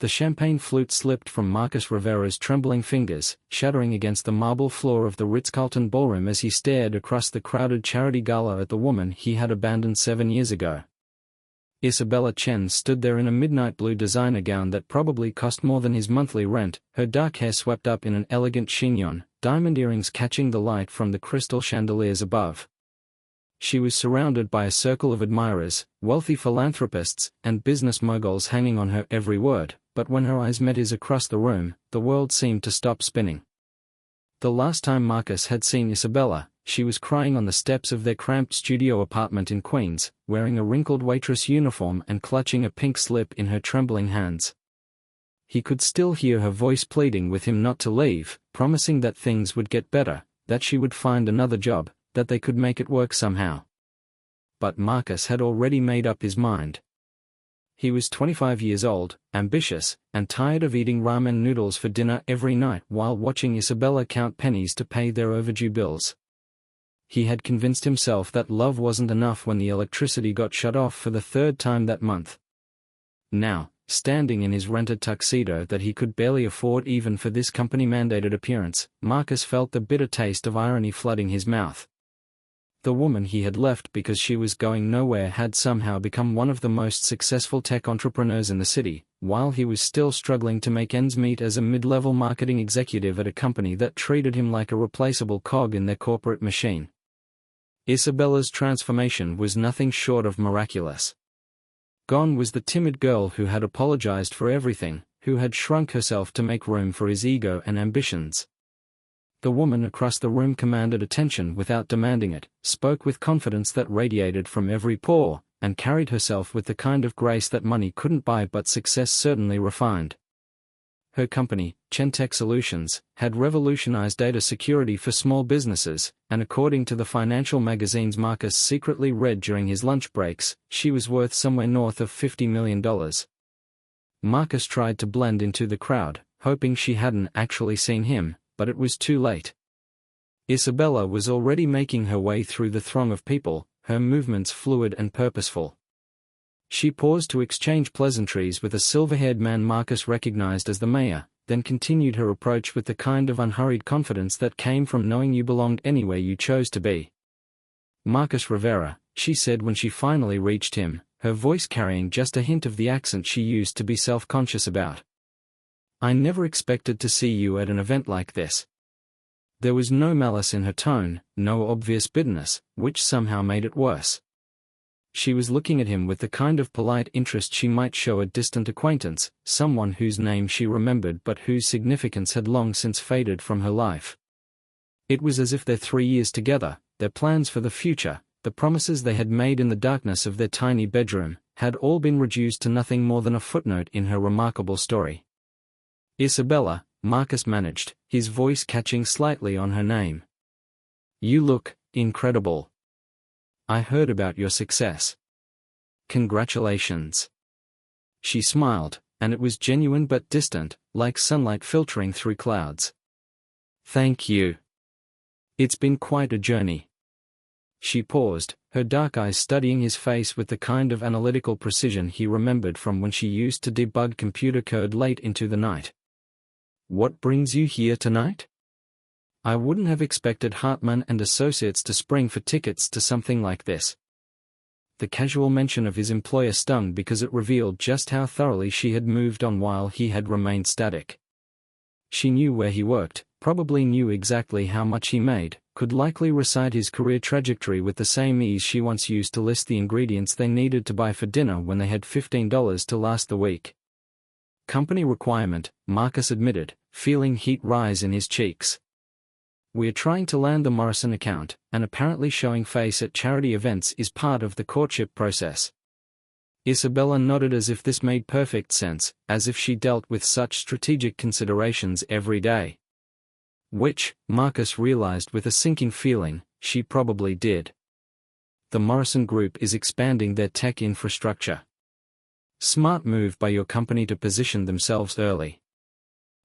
The champagne flute slipped from Marcus Rivera's trembling fingers, shattering against the marble floor of the Ritz-Carlton ballroom as he stared across the crowded charity gala at the woman he had abandoned 7 years ago. Isabella Chen stood there in a midnight blue designer gown that probably cost more than his monthly rent, her dark hair swept up in an elegant chignon, diamond earrings catching the light from the crystal chandeliers above. She was surrounded by a circle of admirers, wealthy philanthropists, and business moguls hanging on her every word, but when her eyes met his across the room, the world seemed to stop spinning. The last time Marcus had seen Isabella, she was crying on the steps of their cramped studio apartment in Queens, wearing a wrinkled waitress uniform and clutching a pink slip in her trembling hands. He could still hear her voice pleading with him not to leave, promising that things would get better, that she would find another job, that they could make it work somehow. But Marcus had already made up his mind. He was 25 years old, ambitious, and tired of eating ramen noodles for dinner every night while watching Isabella count pennies to pay their overdue bills. He had convinced himself that love wasn't enough when the electricity got shut off for the third time that month. Now, standing in his rented tuxedo that he could barely afford even for this company-mandated appearance, Marcus felt the bitter taste of irony flooding his mouth. The woman he had left because she was going nowhere had somehow become one of the most successful tech entrepreneurs in the city, while he was still struggling to make ends meet as a mid-level marketing executive at a company that treated him like a replaceable cog in their corporate machine. Isabella's transformation was nothing short of miraculous. Gone was the timid girl who had apologized for everything, who had shrunk herself to make room for his ego and ambitions. The woman across the room commanded attention without demanding it, spoke with confidence that radiated from every pore, and carried herself with the kind of grace that money couldn't buy but success certainly refined. Her company, Chen Tech Solutions, had revolutionized data security for small businesses, and according to the financial magazines Marcus secretly read during his lunch breaks, she was worth somewhere north of $50 million. Marcus tried to blend into the crowd, hoping she hadn't actually seen him, but it was too late. Isabella was already making her way through the throng of people, her movements fluid and purposeful. She paused to exchange pleasantries with a silver-haired man Marcus recognized as the mayor, then continued her approach with the kind of unhurried confidence that came from knowing you belonged anywhere you chose to be. "Marcus Rivera," she said when she finally reached him, her voice carrying just a hint of the accent she used to be self-conscious about. "I never expected to see you at an event like this." There was no malice in her tone, no obvious bitterness, which somehow made it worse. She was looking at him with the kind of polite interest she might show a distant acquaintance, someone whose name she remembered but whose significance had long since faded from her life. It was as if their 3 years together, their plans for the future, the promises they had made in the darkness of their tiny bedroom, had all been reduced to nothing more than a footnote in her remarkable story. "Isabella," Marcus managed, his voice catching slightly on her name. "You look incredible. I heard about your success. Congratulations." She smiled, and it was genuine but distant, like sunlight filtering through clouds. "Thank you. It's been quite a journey." She paused, her dark eyes studying his face with the kind of analytical precision he remembered from when she used to debug computer code late into the night. "What brings you here tonight?" "I wouldn't have expected Hartman and Associates to spring for tickets to something like this." The casual mention of his employer stung because it revealed just how thoroughly she had moved on while he had remained static. She knew where he worked, probably knew exactly how much he made, could likely recite his career trajectory with the same ease she once used to list the ingredients they needed to buy for dinner when they had $15 to last the week. "Company requirement," Marcus admitted, feeling heat rise in his cheeks. "We're trying to land the Morrison account, and apparently showing face at charity events is part of the courtship process." Isabella nodded as if this made perfect sense, as if she dealt with such strategic considerations every day. Which, Marcus realized with a sinking feeling, she probably did. The Morrison Group is expanding their tech infrastructure. Smart move by your company to position themselves early.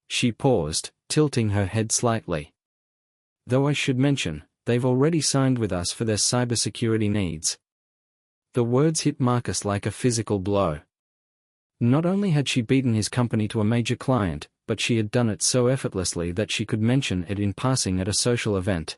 She paused, tilting her head slightly. "Though I should mention, they've already signed with us for their cybersecurity needs." The words hit Marcus like a physical blow. Not only had she beaten his company to a major client, but she had done it so effortlessly that she could mention it in passing at a social event.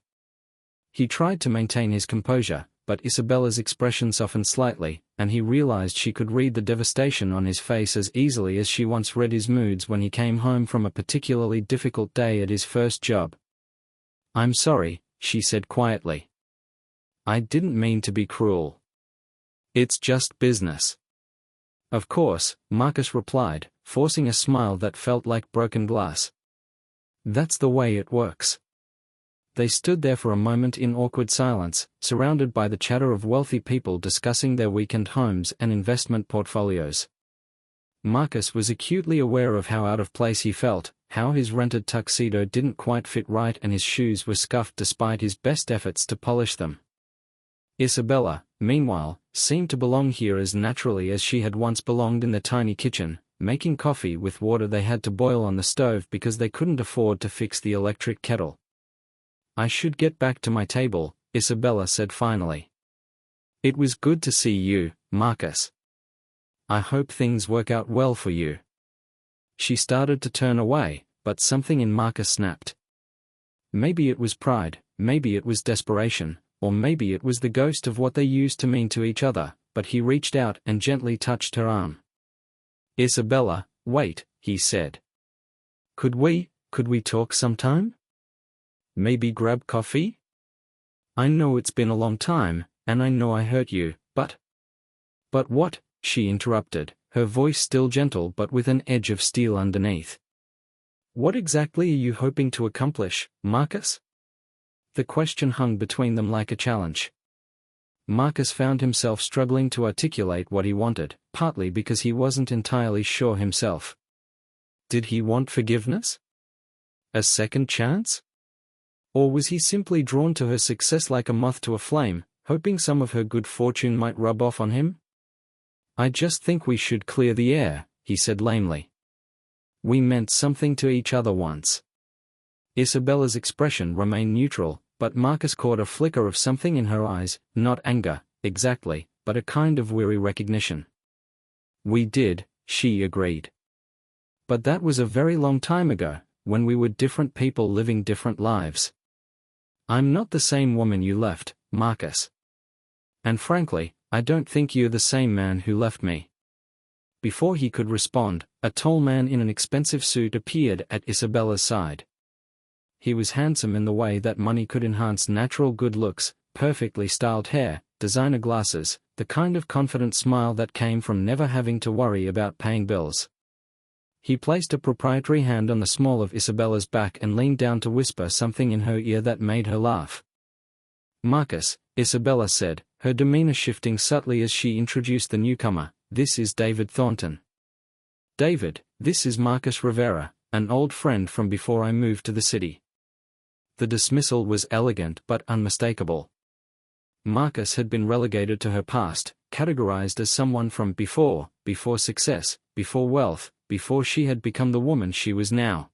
He tried to maintain his composure, but Isabella's expression softened slightly, and he realized she could read the devastation on his face as easily as she once read his moods when he came home from a particularly difficult day at his first job. "I'm sorry," she said quietly. "I didn't mean to be cruel. It's just business." "Of course," Marcus replied, forcing a smile that felt like broken glass. "That's the way it works." They stood there for a moment in awkward silence, surrounded by the chatter of wealthy people discussing their weekend homes and investment portfolios. Marcus was acutely aware of how out of place he felt, how his rented tuxedo didn't quite fit right and his shoes were scuffed despite his best efforts to polish them. Isabella, meanwhile, seemed to belong here as naturally as she had once belonged in the tiny kitchen, making coffee with water they had to boil on the stove because they couldn't afford to fix the electric kettle. "I should get back to my table," Isabella said finally. "It was good to see you, Marcus. I hope things work out well for you." She started to turn away, but something in Marcus snapped. Maybe it was pride, maybe it was desperation, or maybe it was the ghost of what they used to mean to each other, but he reached out and gently touched her arm. "Isabella, wait," he said. Could we talk sometime? Maybe grab coffee? I know it's been a long time, and I know I hurt you, but..." "But what?" she interrupted, her voice still gentle but with an edge of steel underneath. "What exactly are you hoping to accomplish, Marcus?" The question hung between them like a challenge. Marcus found himself struggling to articulate what he wanted, partly because he wasn't entirely sure himself. Did he want forgiveness? A second chance? Or was he simply drawn to her success like a moth to a flame, hoping some of her good fortune might rub off on him? "I just think we should clear the air," he said lamely. "We meant something to each other once." Isabella's expression remained neutral, but Marcus caught a flicker of something in her eyes, not anger, exactly, but a kind of weary recognition. "We did," she agreed. "But that was a very long time ago, when we were different people living different lives. I'm not the same woman you left, Marcus. And frankly, I don't think you're the same man who left me." Before he could respond, a tall man in an expensive suit appeared at Isabella's side. He was handsome in the way that money could enhance natural good looks, perfectly styled hair, designer glasses, the kind of confident smile that came from never having to worry about paying bills. He placed a proprietary hand on the small of Isabella's back and leaned down to whisper something in her ear that made her laugh. "Marcus," Isabella said, her demeanor shifting subtly as she introduced the newcomer, "this is David Thornton. David, this is Marcus Rivera, an old friend from before I moved to the city." The dismissal was elegant but unmistakable. Marcus had been relegated to her past, categorized as someone from before success, before wealth, before she had become the woman she was now.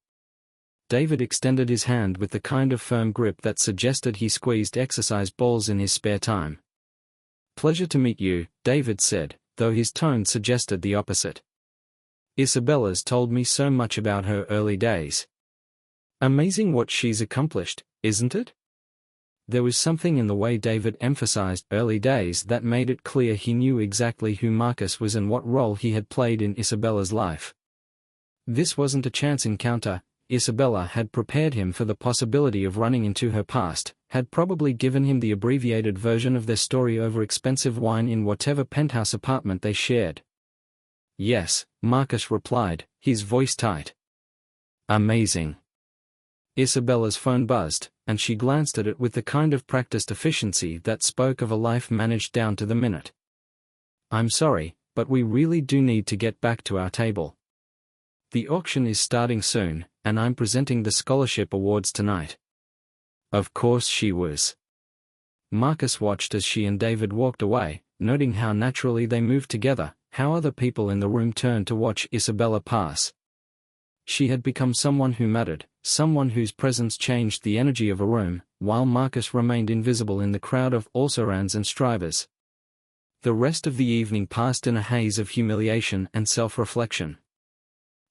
David extended his hand with the kind of firm grip that suggested he squeezed exercise balls in his spare time. "Pleasure to meet you," David said, though his tone suggested the opposite. "Isabella's told me so much about her early days. Amazing what she's accomplished, isn't it?" There was something in the way David emphasized early days that made it clear he knew exactly who Marcus was and what role he had played in Isabella's life. This wasn't a chance encounter. Isabella had prepared him for the possibility of running into her past, had probably given him the abbreviated version of their story over expensive wine in whatever penthouse apartment they shared. "Yes," Marcus replied, his voice tight. "Amazing." Isabella's phone buzzed, and she glanced at it with the kind of practiced efficiency that spoke of a life managed down to the minute. "I'm sorry, but we really do need to get back to our table. The auction is starting soon, and I'm presenting the scholarship awards tonight." Of course she was. Marcus watched as she and David walked away, noting how naturally they moved together, how other people in the room turned to watch Isabella pass. She had become someone who mattered, someone whose presence changed the energy of a room, while Marcus remained invisible in the crowd of also-rans and strivers. The rest of the evening passed in a haze of humiliation and self-reflection.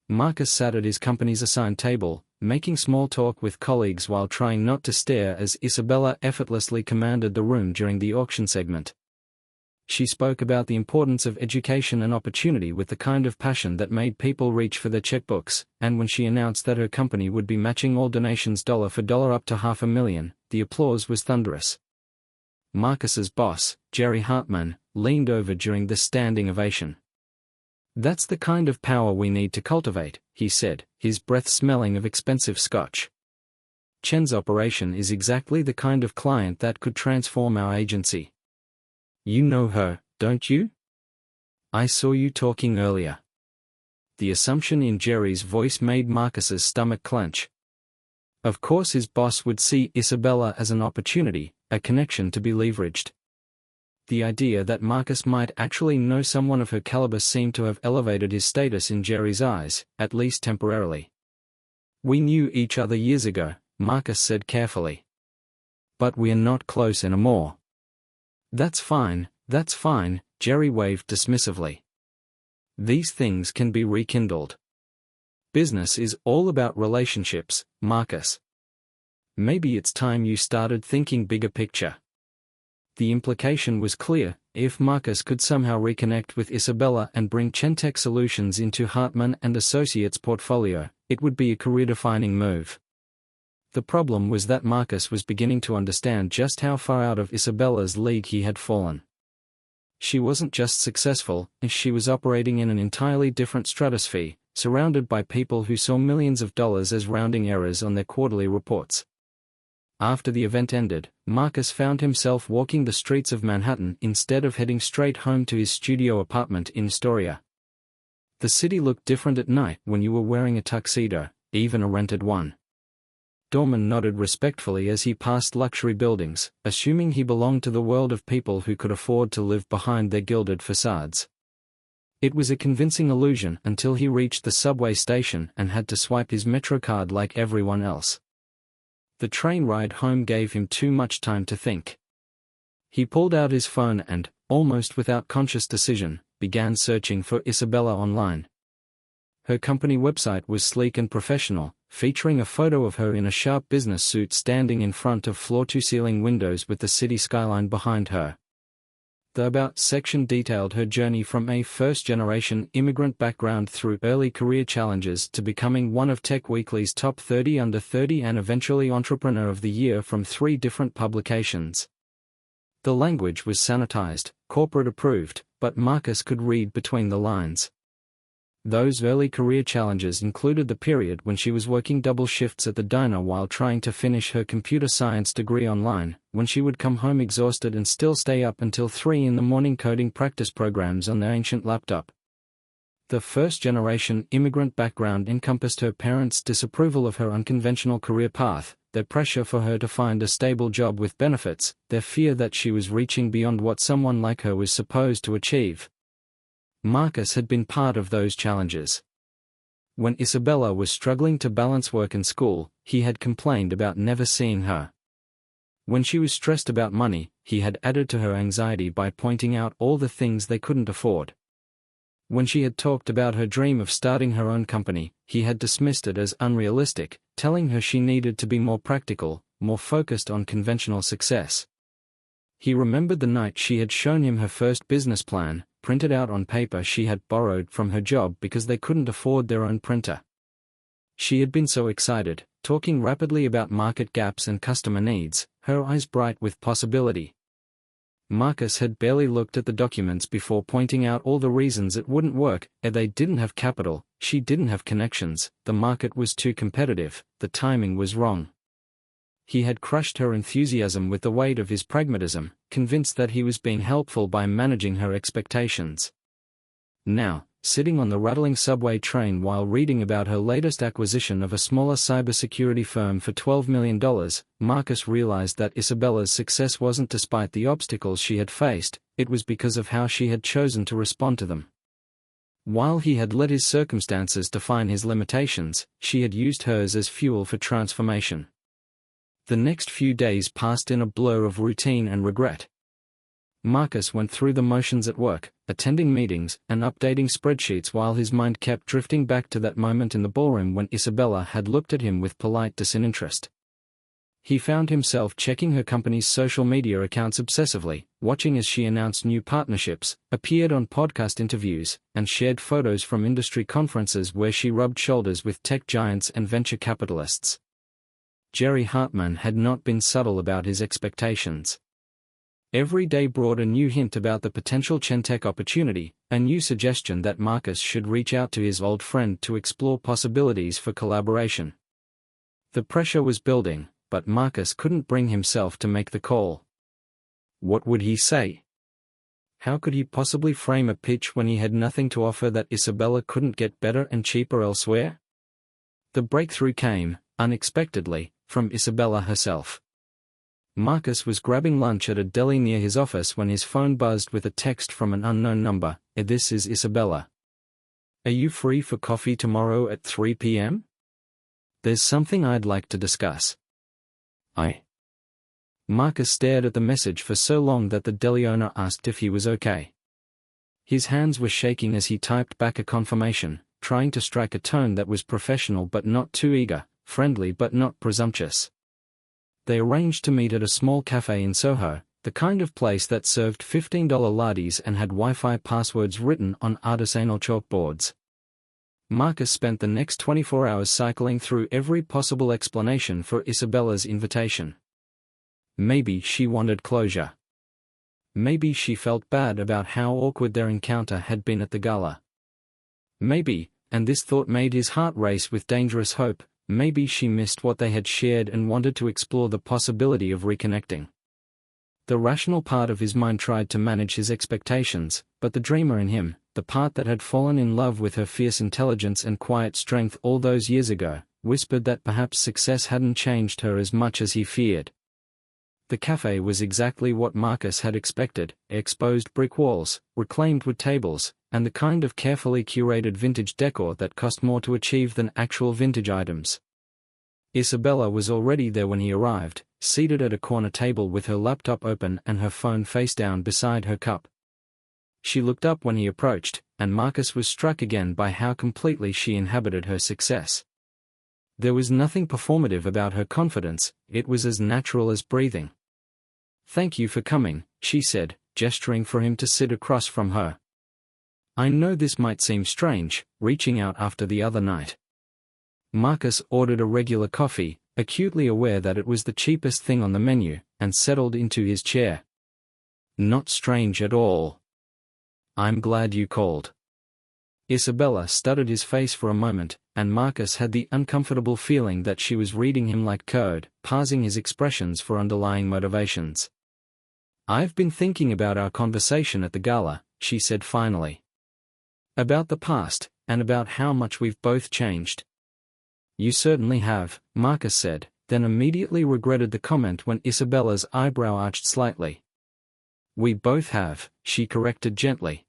Marcus sat at his company's assigned table, making small talk with colleagues while trying not to stare as Isabella effortlessly commanded the room during the auction segment. She spoke about the importance of education and opportunity with the kind of passion that made people reach for their checkbooks, and when she announced that her company would be matching all donations dollar for dollar up to $500,000, the applause was thunderous. Marcus's boss, Jerry Hartman, leaned over during the standing ovation. "That's the kind of power we need to cultivate," he said, his breath smelling of expensive scotch. "Chen's operation is exactly the kind of client that could transform our agency. You know her, don't you? I saw you talking earlier." The assumption in Jerry's voice made Marcus's stomach clench. Of course his boss would see Isabella as an opportunity, a connection to be leveraged. The idea that Marcus might actually know someone of her caliber seemed to have elevated his status in Jerry's eyes, at least temporarily. "We knew each other years ago," Marcus said carefully. "But we're not close anymore." That's fine," Jerry waved dismissively. "These things can be rekindled. Business is all about relationships, Marcus. Maybe it's time you started thinking bigger picture." The implication was clear: if Marcus could somehow reconnect with Isabella and bring Chentech Solutions into Hartman and Associates' portfolio, it would be a career-defining move. The problem was that Marcus was beginning to understand just how far out of Isabella's league he had fallen. She wasn't just successful, she was operating in an entirely different stratosphere, surrounded by people who saw millions of dollars as rounding errors on their quarterly reports. After the event ended, Marcus found himself walking the streets of Manhattan instead of heading straight home to his studio apartment in Astoria. The city looked different at night when you were wearing a tuxedo, even a rented one. Dorman nodded respectfully as he passed luxury buildings, assuming he belonged to the world of people who could afford to live behind their gilded facades. It was a convincing illusion until he reached the subway station and had to swipe his MetroCard like everyone else. The train ride home gave him too much time to think. He pulled out his phone and, almost without conscious decision, began searching for Isabella online. Her company website was sleek and professional, featuring a photo of her in a sharp business suit standing in front of floor-to-ceiling windows with the city skyline behind her. The About section detailed her journey from a first-generation immigrant background through early career challenges to becoming one of Tech Weekly's top 30 under 30 and eventually Entrepreneur of the Year from 3 different publications. The language was sanitized, corporate-approved, but Marcus could read between the lines. Those early career challenges included the period when she was working double shifts at the diner while trying to finish her computer science degree online, when she would come home exhausted and still stay up until 3 in the morning coding practice programs on their ancient laptop. The first-generation immigrant background encompassed her parents' disapproval of her unconventional career path, their pressure for her to find a stable job with benefits, their fear that she was reaching beyond what someone like her was supposed to achieve. Marcus had been part of those challenges. When Isabella was struggling to balance work and school, he had complained about never seeing her. When she was stressed about money, he had added to her anxiety by pointing out all the things they couldn't afford. When she had talked about her dream of starting her own company, he had dismissed it as unrealistic, telling her she needed to be more practical, more focused on conventional success. He remembered the night she had shown him her first business plan, printed out on paper she had borrowed from her job because they couldn't afford their own printer. She had been so excited, talking rapidly about market gaps and customer needs, her eyes bright with possibility. Marcus had barely looked at the documents before pointing out all the reasons it wouldn't work: they didn't have capital, she didn't have connections, the market was too competitive, the timing was wrong. He had crushed her enthusiasm with the weight of his pragmatism, convinced that he was being helpful by managing her expectations. Now, sitting on the rattling subway train while reading about her latest acquisition of a smaller cybersecurity firm for $12 million, Marcus realized that Isabella's success wasn't despite the obstacles she had faced, it was because of how she had chosen to respond to them. While he had let his circumstances define his limitations, she had used hers as fuel for transformation. The next few days passed in a blur of routine and regret. Marcus went through the motions at work, attending meetings and updating spreadsheets while his mind kept drifting back to that moment in the ballroom when Isabella had looked at him with polite disinterest. He found himself checking her company's social media accounts obsessively, watching as she announced new partnerships, appeared on podcast interviews, and shared photos from industry conferences where she rubbed shoulders with tech giants and venture capitalists. Jerry Hartman had not been subtle about his expectations. Every day brought a new hint about the potential Chentech opportunity, a new suggestion that Marcus should reach out to his old friend to explore possibilities for collaboration. The pressure was building, but Marcus couldn't bring himself to make the call. What would he say? How could he possibly frame a pitch when he had nothing to offer that Isabella couldn't get better and cheaper elsewhere? The breakthrough came, unexpectedly, from Isabella herself. Marcus was grabbing lunch at a deli near his office when his phone buzzed with a text from an unknown number. "This is Isabella. Are you free for coffee tomorrow at 3 p.m? There's something I'd like to discuss." Marcus stared at the message for so long that the deli owner asked if he was okay. His hands were shaking as he typed back a confirmation, trying to strike a tone that was professional but not too eager, friendly but not presumptuous. They arranged to meet at a small cafe in Soho, the kind of place that served $15 lattes and had Wi-Fi passwords written on artisanal chalkboards. Marcus spent the next 24 hours cycling through every possible explanation for Isabella's invitation. Maybe she wanted closure. Maybe she felt bad about how awkward their encounter had been at the gala. Maybe, and this thought made his heart race with dangerous hope, maybe she missed what they had shared and wanted to explore the possibility of reconnecting. The rational part of his mind tried to manage his expectations, but the dreamer in him, the part that had fallen in love with her fierce intelligence and quiet strength all those years ago, whispered that perhaps success hadn't changed her as much as he feared. The cafe was exactly what Marcus had expected: exposed brick walls, reclaimed wood tables, and the kind of carefully curated vintage decor that cost more to achieve than actual vintage items. Isabella was already there when he arrived, seated at a corner table with her laptop open and her phone face down beside her cup. She looked up when he approached, and Marcus was struck again by how completely she inhabited her success. There was nothing performative about her confidence, it was as natural as breathing. "Thank you for coming," she said, gesturing for him to sit across from her. "I know this might seem strange, reaching out after the other night." Marcus ordered a regular coffee, acutely aware that it was the cheapest thing on the menu, and settled into his chair. "Not strange at all. I'm glad you called." Isabella studied his face for a moment, and Marcus had the uncomfortable feeling that she was reading him like code, parsing his expressions for underlying motivations. "I've been thinking about our conversation at the gala," she said finally. "About the past, and about how much we've both changed." "You certainly have," Marcus said, then immediately regretted the comment when Isabella's eyebrow arched slightly. "We both have," she corrected gently.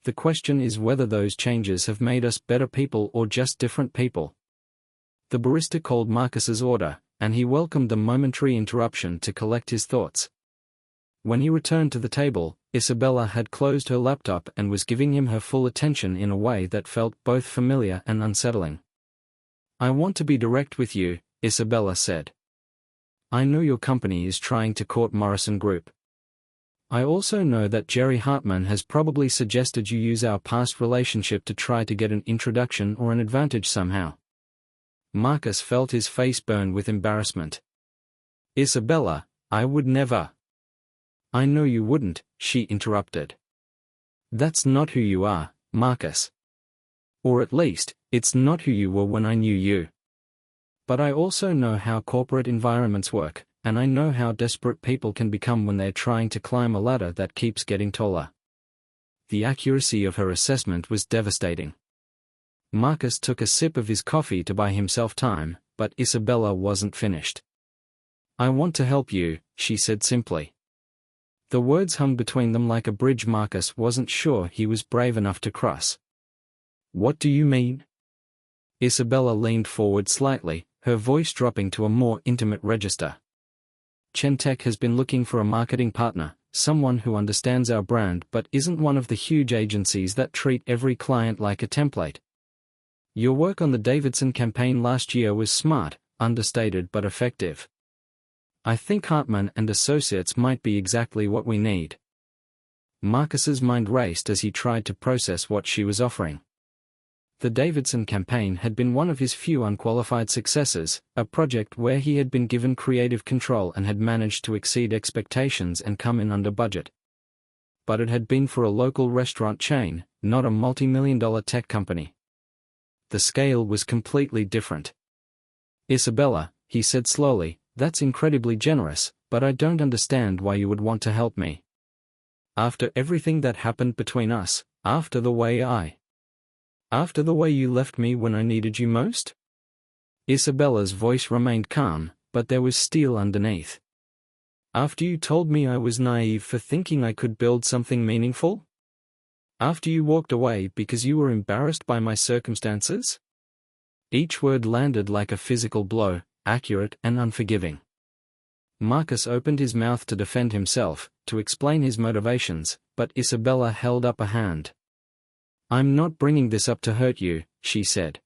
"The question is whether those changes have made us better people or just different people." The barista called Marcus's order, and he welcomed the momentary interruption to collect his thoughts. When he returned to the table, Isabella had closed her laptop and was giving him her full attention in a way that felt both familiar and unsettling. "I want to be direct with you," Isabella said. "I know your company is trying to court Morrison Group. I also know that Jerry Hartman has probably suggested you use our past relationship to try to get an introduction or an advantage somehow." Marcus felt his face burn with embarrassment. "Isabella, I would never." "I know you wouldn't," she interrupted. "That's not who you are, Marcus. Or at least, it's not who you were when I knew you. But I also know how corporate environments work, and I know how desperate people can become when they're trying to climb a ladder that keeps getting taller." The accuracy of her assessment was devastating. Marcus took a sip of his coffee to buy himself time, but Isabella wasn't finished. "I want to help you," she said simply. The words hung between them like a bridge Marcus wasn't sure he was brave enough to cross. "What do you mean?" Isabella leaned forward slightly, her voice dropping to a more intimate register. "Chentech has been looking for a marketing partner, someone who understands our brand but isn't one of the huge agencies that treat every client like a template. Your work on the Davidson campaign last year was smart, understated but effective. I think Hartman and Associates might be exactly what we need. Marcus's mind raced as he tried to process what she was offering. The Davidson campaign had been one of his few unqualified successes, a project where he had been given creative control and had managed to exceed expectations and come in under budget. But it had been for a local restaurant chain, not a multi-million-dollar tech company. The scale was completely different. Isabella, he said slowly, that's incredibly generous, but I don't understand why you would want to help me. After everything that happened between us, after the way you left me when I needed you most? Isabella's voice remained calm, but there was steel underneath. After you told me I was naive for thinking I could build something meaningful? After you walked away because you were embarrassed by my circumstances? Each word landed like a physical blow, accurate and unforgiving. Marcus opened his mouth to defend himself, to explain his motivations, but Isabella held up a hand. I'm not bringing this up to hurt you, she said.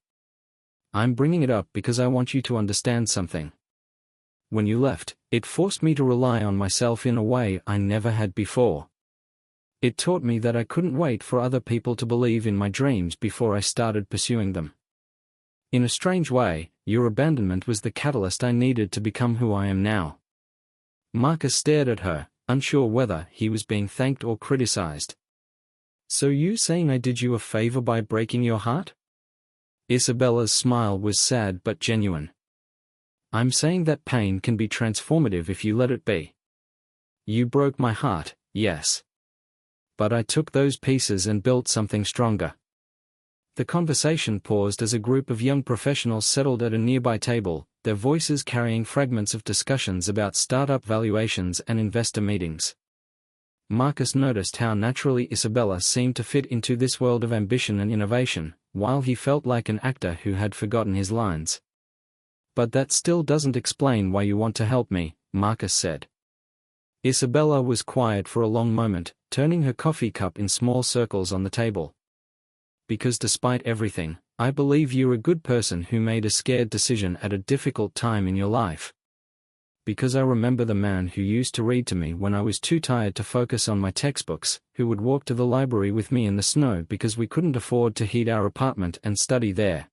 I'm bringing it up because I want you to understand something. When you left, it forced me to rely on myself in a way I never had before. It taught me that I couldn't wait for other people to believe in my dreams before I started pursuing them. In a strange way, your abandonment was the catalyst I needed to become who I am now. Marcus stared at her, unsure whether he was being thanked or criticized. So you saying I did you a favor by breaking your heart? Isabella's smile was sad but genuine. I'm saying that pain can be transformative if you let it be. You broke my heart, yes. But I took those pieces and built something stronger. The conversation paused as a group of young professionals settled at a nearby table, their voices carrying fragments of discussions about startup valuations and investor meetings. Marcus noticed how naturally Isabella seemed to fit into this world of ambition and innovation, while he felt like an actor who had forgotten his lines. But that still doesn't explain why you want to help me, Marcus said. Isabella was quiet for a long moment, turning her coffee cup in small circles on the table. Because despite everything, I believe you're a good person who made a scared decision at a difficult time in your life. Because I remember the man who used to read to me when I was too tired to focus on my textbooks, who would walk to the library with me in the snow because we couldn't afford to heat our apartment and study there.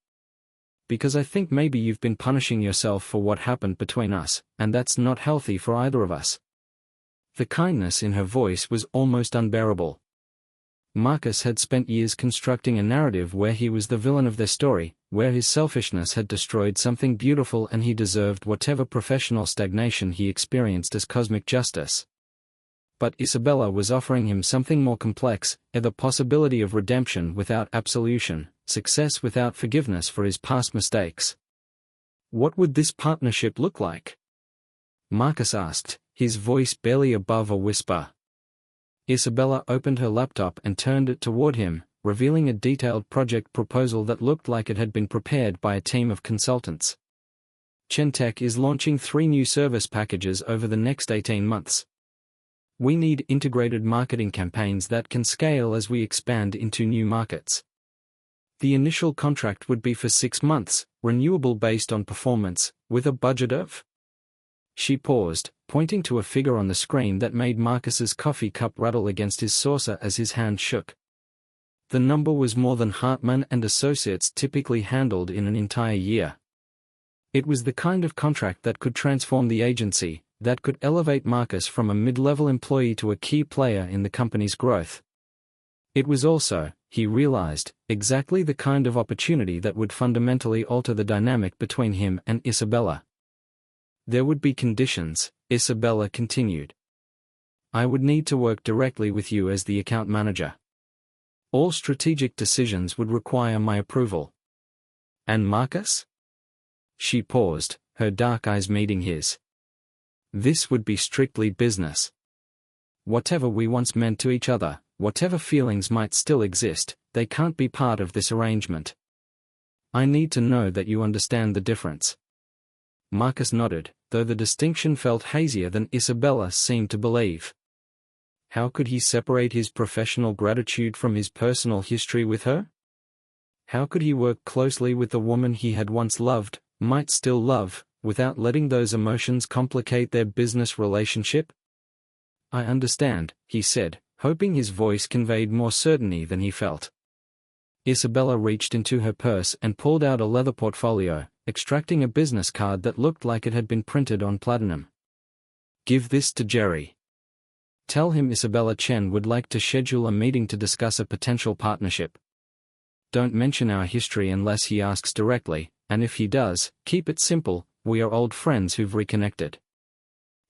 Because I think maybe you've been punishing yourself for what happened between us, and that's not healthy for either of us. The kindness in her voice was almost unbearable. Marcus had spent years constructing a narrative where he was the villain of their story, where his selfishness had destroyed something beautiful and he deserved whatever professional stagnation he experienced as cosmic justice. But Isabella was offering him something more complex, the possibility of redemption without absolution, success without forgiveness for his past mistakes. What would this partnership look like? Marcus asked, his voice barely above a whisper. Isabella opened her laptop and turned it toward him, revealing a detailed project proposal that looked like it had been prepared by a team of consultants. Chentech is launching 3 new service packages over the next 18 months. We need integrated marketing campaigns that can scale as we expand into new markets. The initial contract would be for 6 months, renewable based on performance, with a budget of... She paused, pointing to a figure on the screen that made Marcus's coffee cup rattle against his saucer as his hand shook. The number was more than Hartman and Associates typically handled in an entire year. It was the kind of contract that could transform the agency, that could elevate Marcus from a mid-level employee to a key player in the company's growth. It was also, he realized, exactly the kind of opportunity that would fundamentally alter the dynamic between him and Isabella. There would be conditions, Isabella continued. I would need to work directly with you as the account manager. All strategic decisions would require my approval. And Marcus? She paused, her dark eyes meeting his. This would be strictly business. Whatever we once meant to each other, whatever feelings might still exist, they can't be part of this arrangement. I need to know that you understand the difference. Marcus nodded, though the distinction felt hazier than Isabella seemed to believe. How could he separate his professional gratitude from his personal history with her? How could he work closely with the woman he had once loved, might still love, without letting those emotions complicate their business relationship? "I understand," he said, hoping his voice conveyed more certainty than he felt. Isabella reached into her purse and pulled out a leather portfolio, extracting a business card that looked like it had been printed on platinum. "Give this to Jerry. Tell him Isabella Chen would like to schedule a meeting to discuss a potential partnership. Don't mention our history unless he asks directly, and if he does, keep it simple, we are old friends who've reconnected."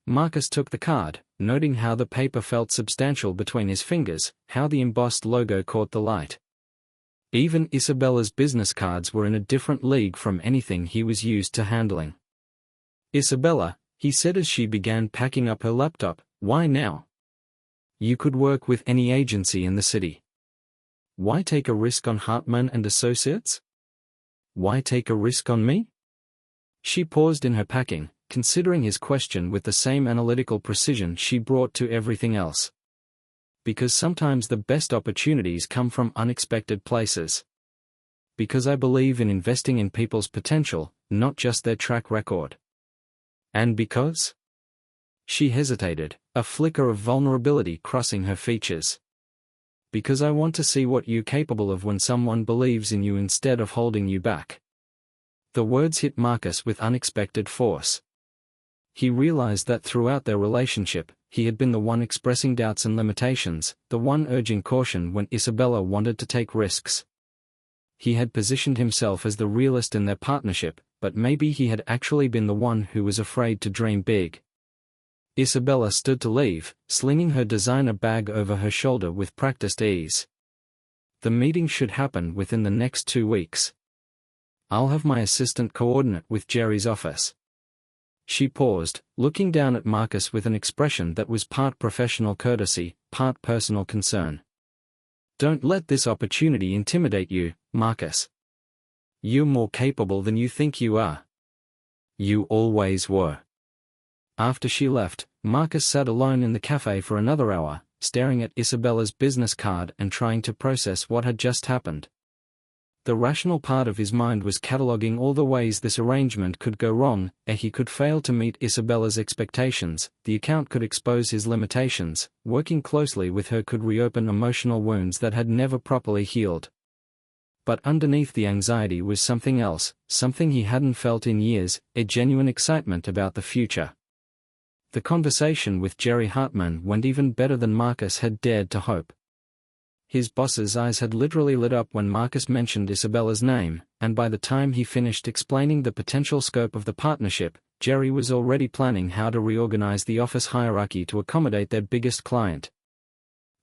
Marcus took the card, noting how the paper felt substantial between his fingers, how the embossed logo caught the light. Even Isabella's business cards were in a different league from anything he was used to handling. "Isabella," he said as she began packing up her laptop, "why now? You could work with any agency in the city. Why take a risk on Hartman and Associates? Why take a risk on me?" She paused in her packing, considering his question with the same analytical precision she brought to everything else. "Because sometimes the best opportunities come from unexpected places. Because I believe in investing in people's potential, not just their track record. And because—" She hesitated, a flicker of vulnerability crossing her features. "Because I want to see what you're capable of when someone believes in you instead of holding you back." The words hit Marcus with unexpected force. He realized that throughout their relationship, he had been the one expressing doubts and limitations, the one urging caution when Isabella wanted to take risks. He had positioned himself as the realist in their partnership, but maybe he had actually been the one who was afraid to dream big. Isabella stood to leave, slinging her designer bag over her shoulder with practiced ease. "The meeting should happen within the next 2 weeks. I'll have my assistant coordinate with Jerry's office." She paused, looking down at Marcus with an expression that was part professional courtesy, part personal concern. "Don't let this opportunity intimidate you, Marcus. You're more capable than you think you are. You always were." After she left, Marcus sat alone in the cafe for another hour, staring at Isabella's business card and trying to process what had just happened. The rational part of his mind was cataloguing all the ways this arrangement could go wrong. He could fail to meet Isabella's expectations, the account could expose his limitations, working closely with her could reopen emotional wounds that had never properly healed. But underneath the anxiety was something else, something he hadn't felt in years, a genuine excitement about the future. The conversation with Jerry Hartman went even better than Marcus had dared to hope. His boss's eyes had literally lit up when Marcus mentioned Isabella's name, and by the time he finished explaining the potential scope of the partnership, Jerry was already planning how to reorganize the office hierarchy to accommodate their biggest client.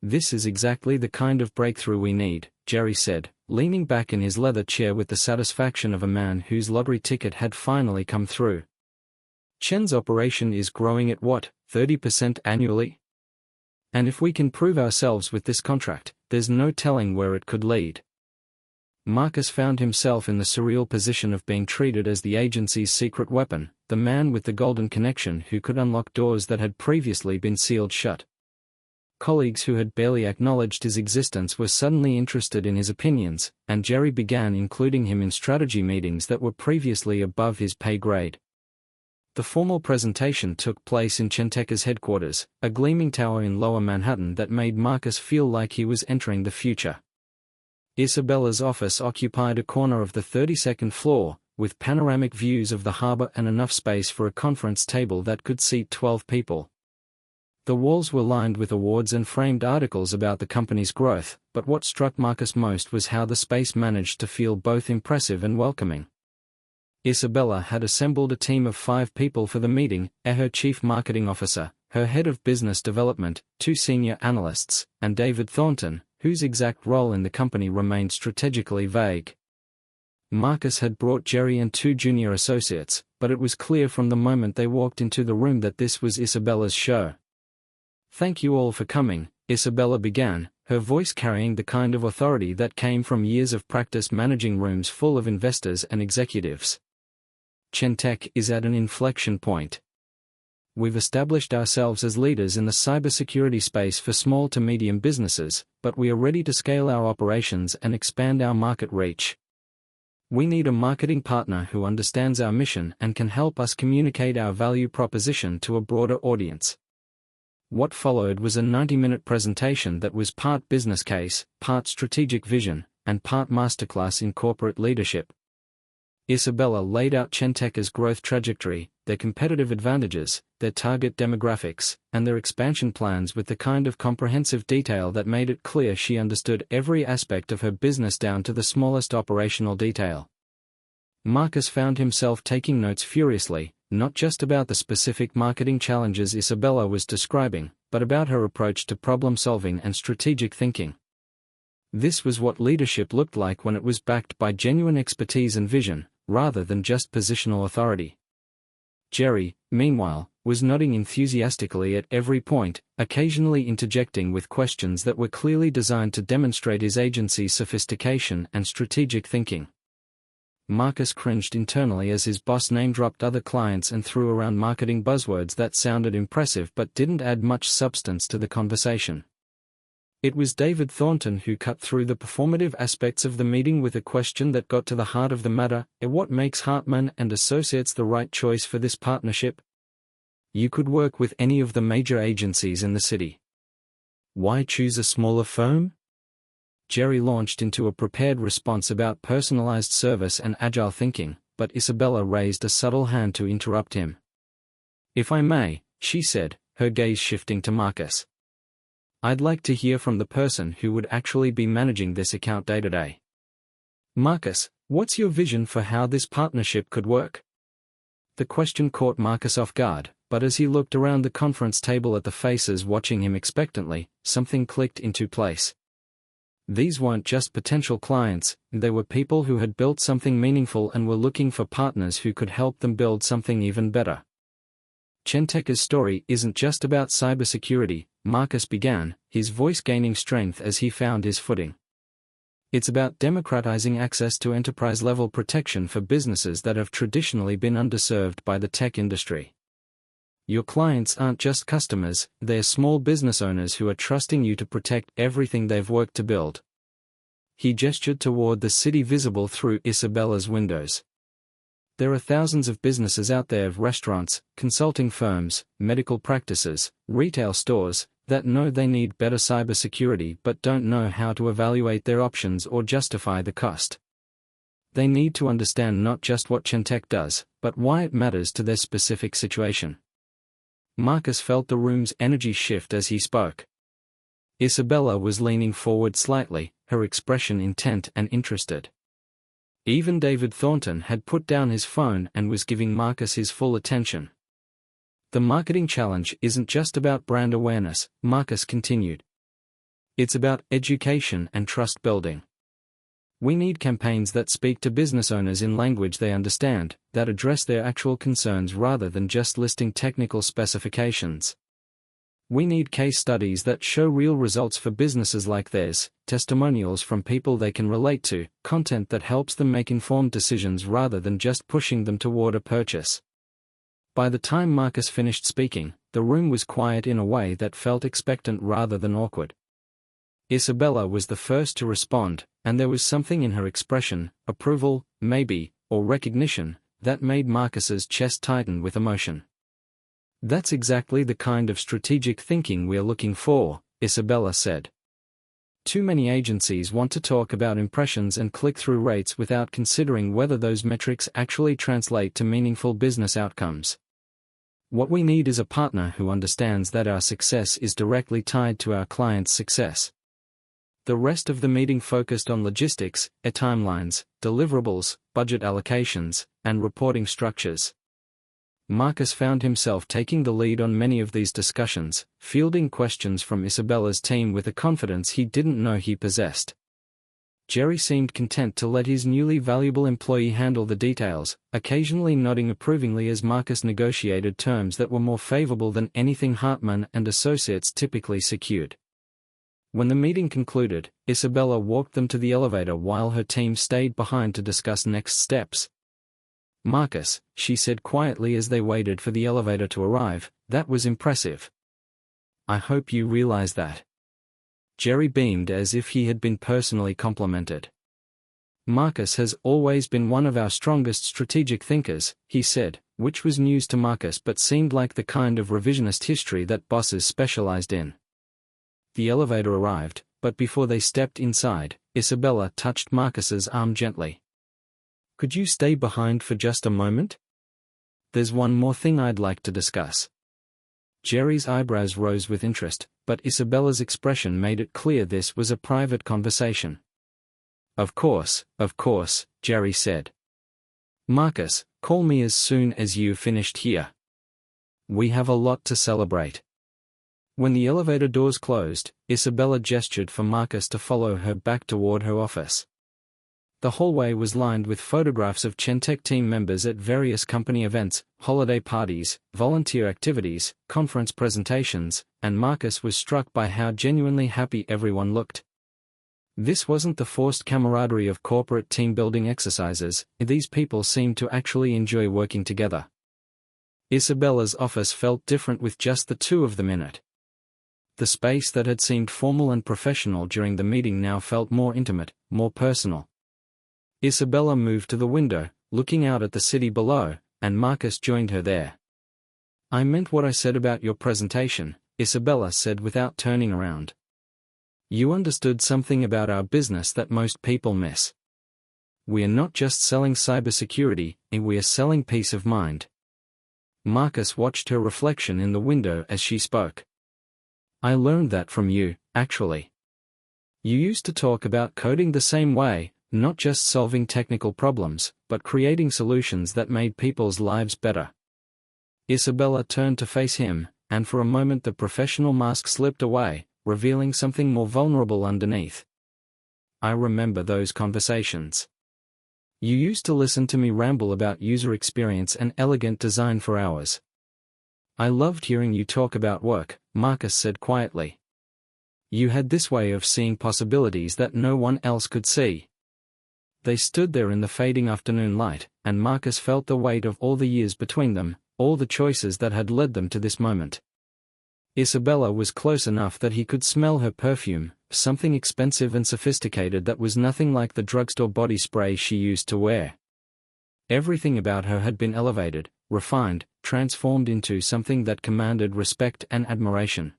"This is exactly the kind of breakthrough we need," Jerry said, leaning back in his leather chair with the satisfaction of a man whose lottery ticket had finally come through. "Chen's operation is growing at what, 30% annually? And if we can prove ourselves with this contract, there's no telling where it could lead." Marcus found himself in the surreal position of being treated as the agency's secret weapon, the man with the golden connection who could unlock doors that had previously been sealed shut. Colleagues who had barely acknowledged his existence were suddenly interested in his opinions, and Jerry began including him in strategy meetings that were previously above his pay grade. The formal presentation took place in Chenteka's headquarters, a gleaming tower in Lower Manhattan that made Marcus feel like he was entering the future. Isabella's office occupied a corner of the 32nd floor, with panoramic views of the harbor and enough space for a conference table that could seat 12 people. The walls were lined with awards and framed articles about the company's growth, but what struck Marcus most was how the space managed to feel both impressive and welcoming. Isabella had assembled a team of 5 people for the meeting, her chief marketing officer, her head of business development, 2 senior analysts, and David Thornton, whose exact role in the company remained strategically vague. Marcus had brought Jerry and 2 junior associates, but it was clear from the moment they walked into the room that this was Isabella's show. "Thank you all for coming," Isabella began, her voice carrying the kind of authority that came from years of practice managing rooms full of investors and executives. "Chentech is at an inflection point. We've established ourselves as leaders in the cybersecurity space for small to medium businesses, but we are ready to scale our operations and expand our market reach. We need a marketing partner who understands our mission and can help us communicate our value proposition to a broader audience. What followed was a 90-minute presentation that was part business case, part strategic vision, and part masterclass in corporate leadership. Isabella laid out Chenteka's growth trajectory, their competitive advantages, their target demographics, and their expansion plans with the kind of comprehensive detail that made it clear she understood every aspect of her business down to the smallest operational detail. Marcus found himself taking notes furiously, not just about the specific marketing challenges Isabella was describing, but about her approach to problem-solving and strategic thinking. This was what leadership looked like when it was backed by genuine expertise and vision, rather than just positional authority. Jerry, meanwhile, was nodding enthusiastically at every point, occasionally interjecting with questions that were clearly designed to demonstrate his agency's sophistication and strategic thinking. Marcus cringed internally as his boss name-dropped other clients and threw around marketing buzzwords that sounded impressive but didn't add much substance to the conversation. It was David Thornton who cut through the performative aspects of the meeting with a question that got to the heart of the matter: what makes Hartman and Associates the right choice for this partnership? You could work with any of the major agencies in the city. Why choose a smaller firm? Jerry launched into a prepared response about personalized service and agile thinking, but Isabella raised a subtle hand to interrupt him. If I may, she said, her gaze shifting to Marcus. I'd like to hear from the person who would actually be managing this account day-to-day. Marcus, what's your vision for how this partnership could work? The question caught Marcus off guard, but as he looked around the conference table at the faces watching him expectantly, something clicked into place. These weren't just potential clients, they were people who had built something meaningful and were looking for partners who could help them build something even better. Chenteka's story isn't just about cybersecurity, Marcus began, his voice gaining strength as he found his footing. It's about democratizing access to enterprise-level protection for businesses that have traditionally been underserved by the tech industry. Your clients aren't just customers, they're small business owners who are trusting you to protect everything they've worked to build. He gestured toward the city visible through Isabella's windows. There are thousands of businesses out there, restaurants, consulting firms, medical practices, retail stores, that know they need better cybersecurity but don't know how to evaluate their options or justify the cost. They need to understand not just what Chenteka does, but why it matters to their specific situation. Marcus felt the room's energy shift as he spoke. Isabella was leaning forward slightly, her expression intent and interested. Even David Thornton had put down his phone and was giving Marcus his full attention. The marketing challenge isn't just about brand awareness, Marcus continued. It's about education and trust building. We need campaigns that speak to business owners in language they understand, that address their actual concerns rather than just listing technical specifications. We need case studies that show real results for businesses like theirs, testimonials from people they can relate to, content that helps them make informed decisions rather than just pushing them toward a purchase. By the time Marcus finished speaking, the room was quiet in a way that felt expectant rather than awkward. Isabella was the first to respond, and there was something in her expression, approval, maybe, or recognition, that made Marcus's chest tighten with emotion. That's exactly the kind of strategic thinking we're looking for, Isabella said. Too many agencies want to talk about impressions and click-through rates without considering whether those metrics actually translate to meaningful business outcomes. What we need is a partner who understands that our success is directly tied to our clients' success. The rest of the meeting focused on logistics, timelines, deliverables, budget allocations, and reporting structures. Marcus found himself taking the lead on many of these discussions, fielding questions from Isabella's team with a confidence he didn't know he possessed. Jerry seemed content to let his newly valuable employee handle the details, occasionally nodding approvingly as Marcus negotiated terms that were more favorable than anything Hartman and Associates typically secured. When the meeting concluded, Isabella walked them to the elevator while her team stayed behind to discuss next steps. "Marcus," she said quietly as they waited for the elevator to arrive, "that was impressive. I hope you realize that." Jerry beamed as if he had been personally complimented. "Marcus has always been one of our strongest strategic thinkers," he said, which was news to Marcus but seemed like the kind of revisionist history that bosses specialized in. The elevator arrived, but before they stepped inside, Isabella touched Marcus's arm gently. "Could you stay behind for just a moment? There's one more thing I'd like to discuss." Jerry's eyebrows rose with interest, but Isabella's expression made it clear this was a private conversation. Of course," Jerry said. "Marcus, call me as soon as you've finished here. We have a lot to celebrate." When the elevator doors closed, Isabella gestured for Marcus to follow her back toward her office. The hallway was lined with photographs of Chentech team members at various company events, holiday parties, volunteer activities, conference presentations, and Marcus was struck by how genuinely happy everyone looked. This wasn't the forced camaraderie of corporate team-building exercises, these people seemed to actually enjoy working together. Isabella's office felt different with just the two of them in it. The space that had seemed formal and professional during the meeting now felt more intimate, more personal. Isabella moved to the window, looking out at the city below, and Marcus joined her there. "I meant what I said about your presentation," Isabella said without turning around. "You understood something about our business that most people miss. We are not just selling cybersecurity, we are selling peace of mind." Marcus watched her reflection in the window as she spoke. "I learned that from you, actually. You used to talk about coding the same way, not just solving technical problems, but creating solutions that made people's lives better." Isabella turned to face him, and for a moment the professional mask slipped away, revealing something more vulnerable underneath. "I remember those conversations. You used to listen to me ramble about user experience and elegant design for hours. I loved hearing you talk about work," Marcus said quietly. "You had this way of seeing possibilities that no one else could see." They stood there in the fading afternoon light, and Marcus felt the weight of all the years between them, all the choices that had led them to this moment. Isabella was close enough that he could smell her perfume, something expensive and sophisticated that was nothing like the drugstore body spray she used to wear. Everything about her had been elevated, refined, transformed into something that commanded respect and admiration.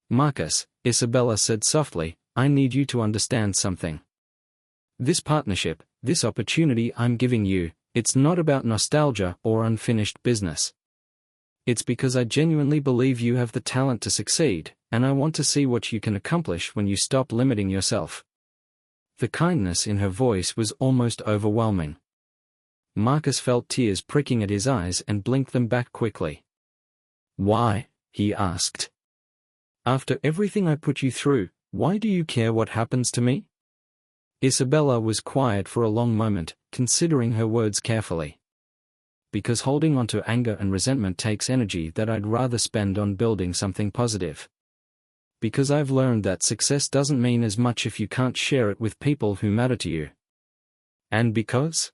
"Marcus," Isabella said softly, "I need you to understand something. This partnership, this opportunity I'm giving you, it's not about nostalgia or unfinished business. It's because I genuinely believe you have the talent to succeed, and I want to see what you can accomplish when you stop limiting yourself." The kindness in her voice was almost overwhelming. Marcus felt tears pricking at his eyes and blinked them back quickly. "Why?" he asked. "After everything I put you through, why do you care what happens to me?" Isabella was quiet for a long moment, considering her words carefully. "Because holding on to anger and resentment takes energy that I'd rather spend on building something positive. Because I've learned that success doesn't mean as much if you can't share it with people who matter to you. And because—"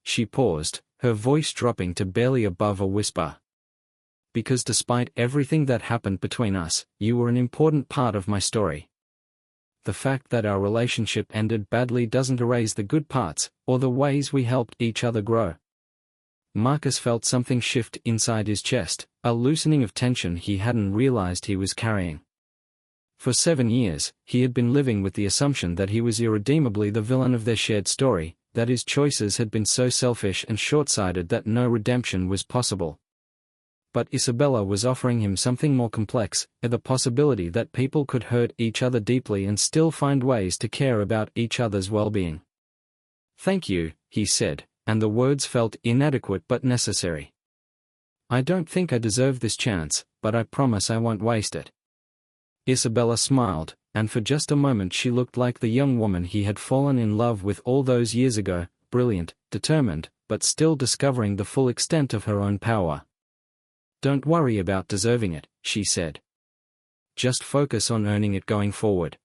She paused, her voice dropping to barely above a whisper. "Because despite everything that happened between us, you were an important part of my story. The fact that our relationship ended badly doesn't erase the good parts, or the ways we helped each other grow." Marcus felt something shift inside his chest, a loosening of tension he hadn't realized he was carrying. For 7 years, he had been living with the assumption that he was irredeemably the villain of their shared story, that his choices had been so selfish and short-sighted that no redemption was possible. But Isabella was offering him something more complex, the possibility that people could hurt each other deeply and still find ways to care about each other's well-being. "Thank you," he said, and the words felt inadequate but necessary. "I don't think I deserve this chance, but I promise I won't waste it." Isabella smiled, and for just a moment she looked like the young woman he had fallen in love with all those years ago, brilliant, determined, but still discovering the full extent of her own power. "Don't worry about deserving it," she said. "Just focus on earning it going forward."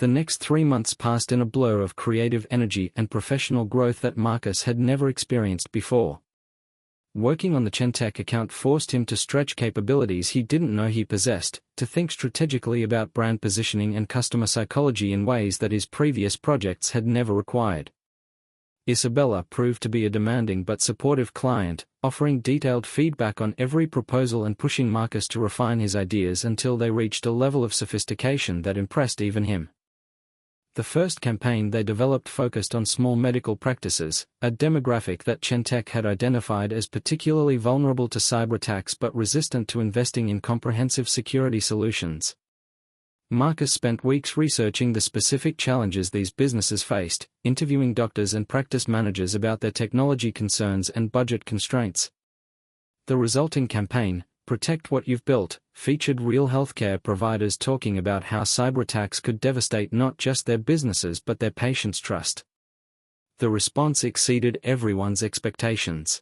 The next 3 months passed in a blur of creative energy and professional growth that Marcus had never experienced before. Working on the Chentech account forced him to stretch capabilities he didn't know he possessed, to think strategically about brand positioning and customer psychology in ways that his previous projects had never required. Isabella proved to be a demanding but supportive client, offering detailed feedback on every proposal and pushing Marcus to refine his ideas until they reached a level of sophistication that impressed even him. The first campaign they developed focused on small medical practices, a demographic that Chentech had identified as particularly vulnerable to cyber attacks but resistant to investing in comprehensive security solutions. Marcus spent weeks researching the specific challenges these businesses faced, interviewing doctors and practice managers about their technology concerns and budget constraints. The resulting campaign, Protect What You've Built, featured real healthcare providers talking about how cyber attacks could devastate not just their businesses but their patients' trust. The response exceeded everyone's expectations.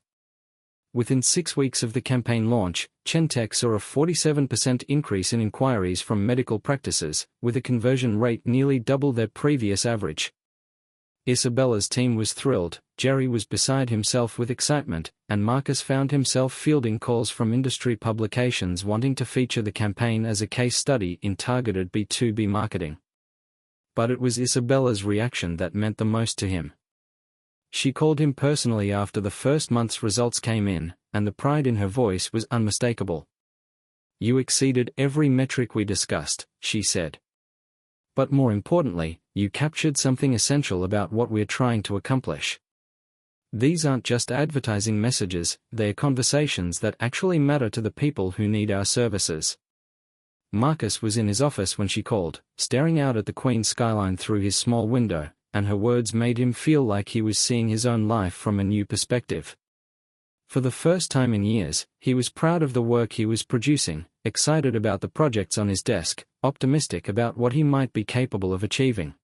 Within 6 weeks of the campaign launch, Chentech saw a 47% increase in inquiries from medical practices, with a conversion rate nearly double their previous average. Isabella's team was thrilled, Jerry was beside himself with excitement, and Marcus found himself fielding calls from industry publications wanting to feature the campaign as a case study in targeted B2B marketing. But it was Isabella's reaction that meant the most to him. She called him personally after the first month's results came in, and the pride in her voice was unmistakable. "You exceeded every metric we discussed," she said. "But more importantly, you captured something essential about what we're trying to accomplish. These aren't just advertising messages, they're conversations that actually matter to the people who need our services." Marcus was in his office when she called, staring out at the Queen's skyline through his small window, and her words made him feel like he was seeing his own life from a new perspective. For the first time in years, he was proud of the work he was producing, excited about the projects on his desk, optimistic about what he might be capable of achieving.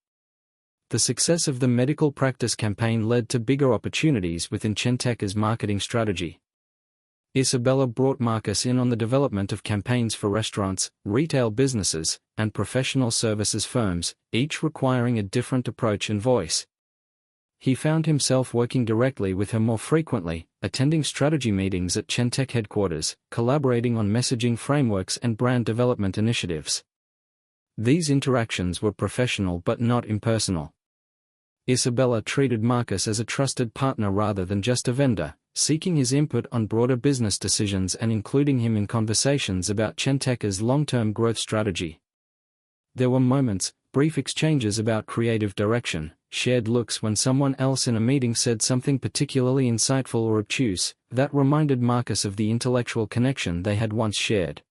The success of the medical practice campaign led to bigger opportunities within Chentech's marketing strategy. Isabella brought Marcus in on the development of campaigns for restaurants, retail businesses, and professional services firms, each requiring a different approach and voice. He found himself working directly with her more frequently, attending strategy meetings at Chentech headquarters, collaborating on messaging frameworks and brand development initiatives. These interactions were professional but not impersonal. Isabella treated Marcus as a trusted partner rather than just a vendor, seeking his input on broader business decisions and including him in conversations about Chentech's long-term growth strategy. There were moments, brief exchanges about creative direction, shared looks when someone else in a meeting said something particularly insightful or obtuse, that reminded Marcus of the intellectual connection they had once shared.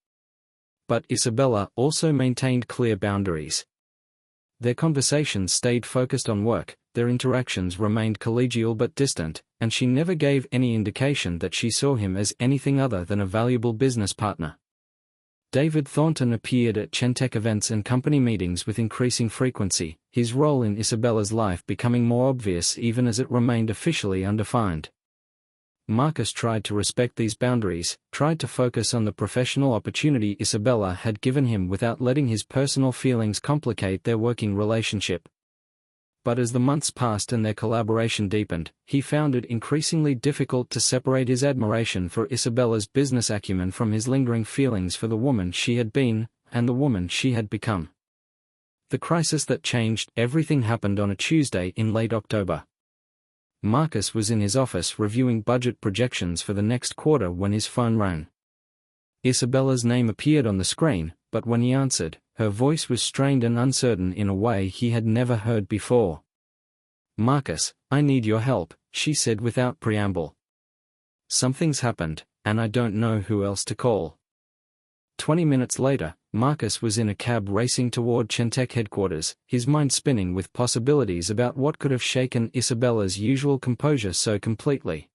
But Isabella also maintained clear boundaries. Their conversations stayed focused on work, their interactions remained collegial but distant, and she never gave any indication that she saw him as anything other than a valuable business partner. David Thornton appeared at Chentech events and company meetings with increasing frequency, his role in Isabella's life becoming more obvious even as it remained officially undefined. Marcus tried to respect these boundaries, tried to focus on the professional opportunity Isabella had given him without letting his personal feelings complicate their working relationship. But as the months passed and their collaboration deepened, he found it increasingly difficult to separate his admiration for Isabella's business acumen from his lingering feelings for the woman she had been, and the woman she had become. The crisis that changed everything happened on a Tuesday in late October. Marcus was in his office reviewing budget projections for the next quarter when his phone rang. Isabella's name appeared on the screen, but when he answered, her voice was strained and uncertain in a way he had never heard before. "Marcus, I need your help," she said without preamble. "Something's happened, and I don't know who else to call." 20 minutes later, Marcus was in a cab racing toward Chentech headquarters, his mind spinning with possibilities about what could have shaken Isabella's usual composure so completely.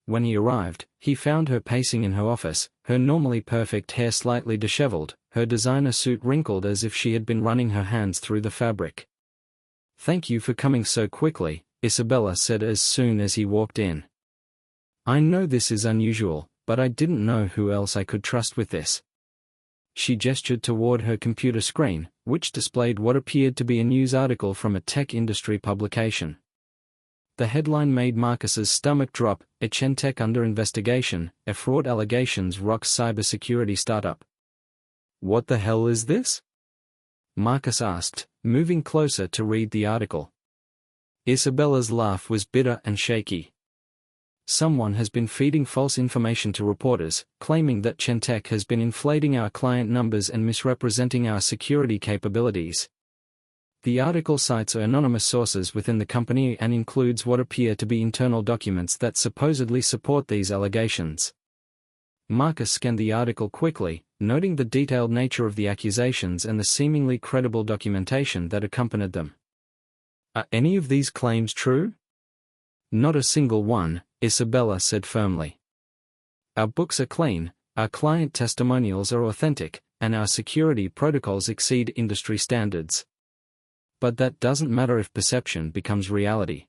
When he arrived, he found her pacing in her office, her normally perfect hair slightly disheveled, her designer suit wrinkled as if she had been running her hands through the fabric. "Thank you for coming so quickly," Isabella said as soon as he walked in. "I know this is unusual, but I didn't know who else I could trust with this." She gestured toward her computer screen, which displayed what appeared to be a news article from a tech industry publication. The headline made Marcus's stomach drop: Chentech under investigation, a fraud allegations rocks cybersecurity startup. "What the hell is this?" Marcus asked, moving closer to read the article. Isabella's laugh was bitter and shaky. "Someone has been feeding false information to reporters, claiming that Chentech has been inflating our client numbers and misrepresenting our security capabilities." The article cites anonymous sources within the company and includes what appear to be internal documents that supposedly support these allegations. Marcus scanned the article quickly, noting the detailed nature of the accusations and the seemingly credible documentation that accompanied them. "Are any of these claims true?" "Not a single one," Isabella said firmly. "Our books are clean, our client testimonials are authentic, and our security protocols exceed industry standards. But that doesn't matter if perception becomes reality.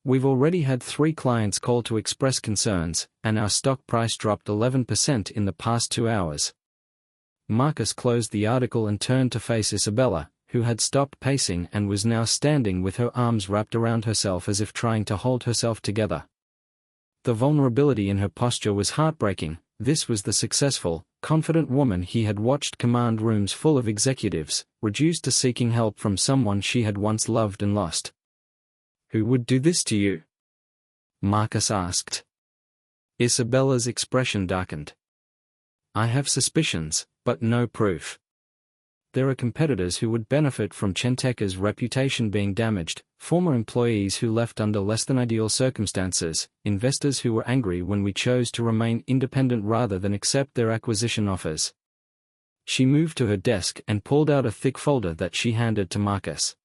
We've already had 3 clients call to express concerns, and our stock price dropped 11% in the past 2 hours." Marcus closed the article and turned to face Isabella, who had stopped pacing and was now standing with her arms wrapped around herself as if trying to hold herself together. The vulnerability in her posture was heartbreaking. This was the successful, confident woman he had watched command rooms full of executives, reduced to seeking help from someone she had once loved and lost. "Who would do this to you?" Marcus asked. Isabella's expression darkened. "I have suspicions, but no proof. There are competitors who would benefit from Chentech's reputation being damaged, former employees who left under less than ideal circumstances, investors who were angry when we chose to remain independent rather than accept their acquisition offers." She moved to her desk and pulled out a thick folder that she handed to Marcus.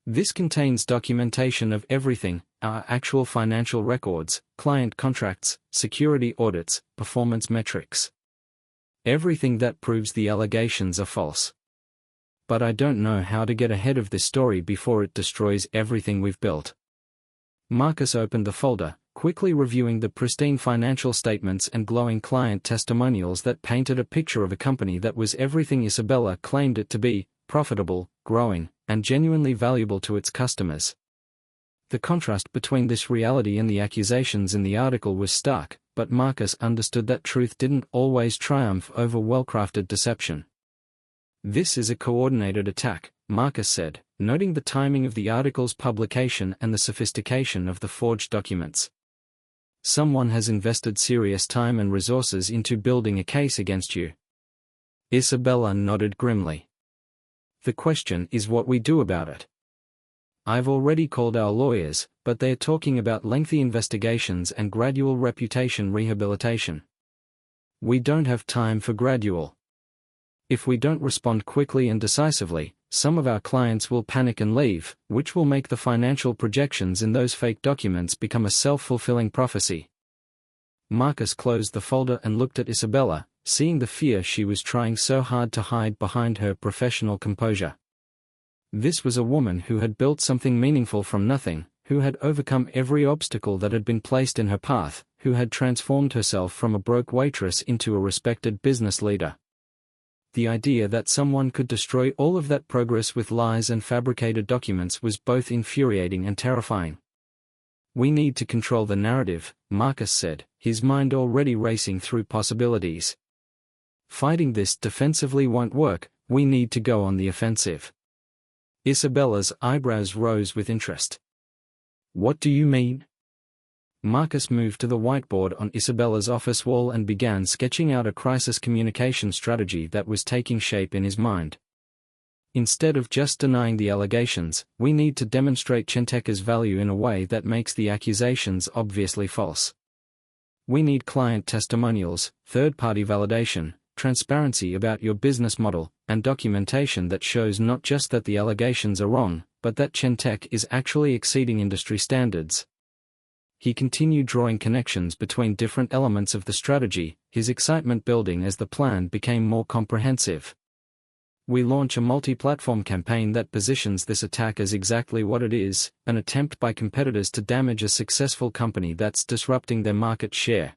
"This contains documentation of everything: our actual financial records, client contracts, security audits, performance metrics. Everything that proves the allegations are false. But I don't know how to get ahead of this story before it destroys everything we've built." Marcus opened the folder, quickly reviewing the pristine financial statements and glowing client testimonials that painted a picture of a company that was everything Isabella claimed it to be: profitable, growing, and genuinely valuable to its customers. The contrast between this reality and the accusations in the article was stark, but Marcus understood that truth didn't always triumph over well-crafted deception. "This is a coordinated attack," Marcus said, noting the timing of the article's publication and the sophistication of the forged documents. "Someone has invested serious time and resources into building a case against you." Isabella nodded grimly. "The question is what we do about it. I've already called our lawyers, but they're talking about lengthy investigations and gradual reputation rehabilitation. We don't have time for gradual. If we don't respond quickly and decisively, some of our clients will panic and leave, which will make the financial projections in those fake documents become a self-fulfilling prophecy." Marcus closed the folder and looked at Isabella, seeing the fear she was trying so hard to hide behind her professional composure. This was a woman who had built something meaningful from nothing, who had overcome every obstacle that had been placed in her path, who had transformed herself from a broke waitress into a respected business leader. The idea that someone could destroy all of that progress with lies and fabricated documents was both infuriating and terrifying. "We need to control the narrative," Marcus said, his mind already racing through possibilities. "Fighting this defensively won't work, we need to go on the offensive." Isabella's eyebrows rose with interest. "What do you mean?" Marcus moved to the whiteboard on Isabella's office wall and began sketching out a crisis communication strategy that was taking shape in his mind. "Instead of just denying the allegations, we need to demonstrate Chentech's value in a way that makes the accusations obviously false. We need client testimonials, third-party validation, transparency about your business model, and documentation that shows not just that the allegations are wrong, but that Chentech is actually exceeding industry standards." He continued drawing connections between different elements of the strategy, his excitement building as the plan became more comprehensive. "We launch a multi-platform campaign that positions this attack as exactly what it is, an attempt by competitors to damage a successful company that's disrupting their market share.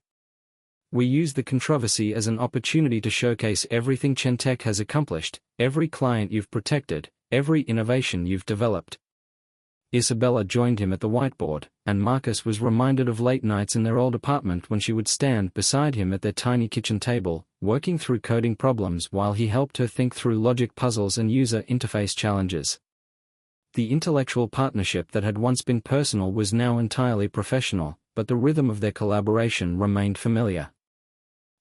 We use the controversy as an opportunity to showcase everything Chentech has accomplished, every client you've protected, every innovation you've developed. Isabella joined him at the whiteboard, and Marcus was reminded of late nights in their old apartment when she would stand beside him at their tiny kitchen table, working through coding problems while he helped her think through logic puzzles and user interface challenges. The intellectual partnership that had once been personal was now entirely professional, but the rhythm of their collaboration remained familiar.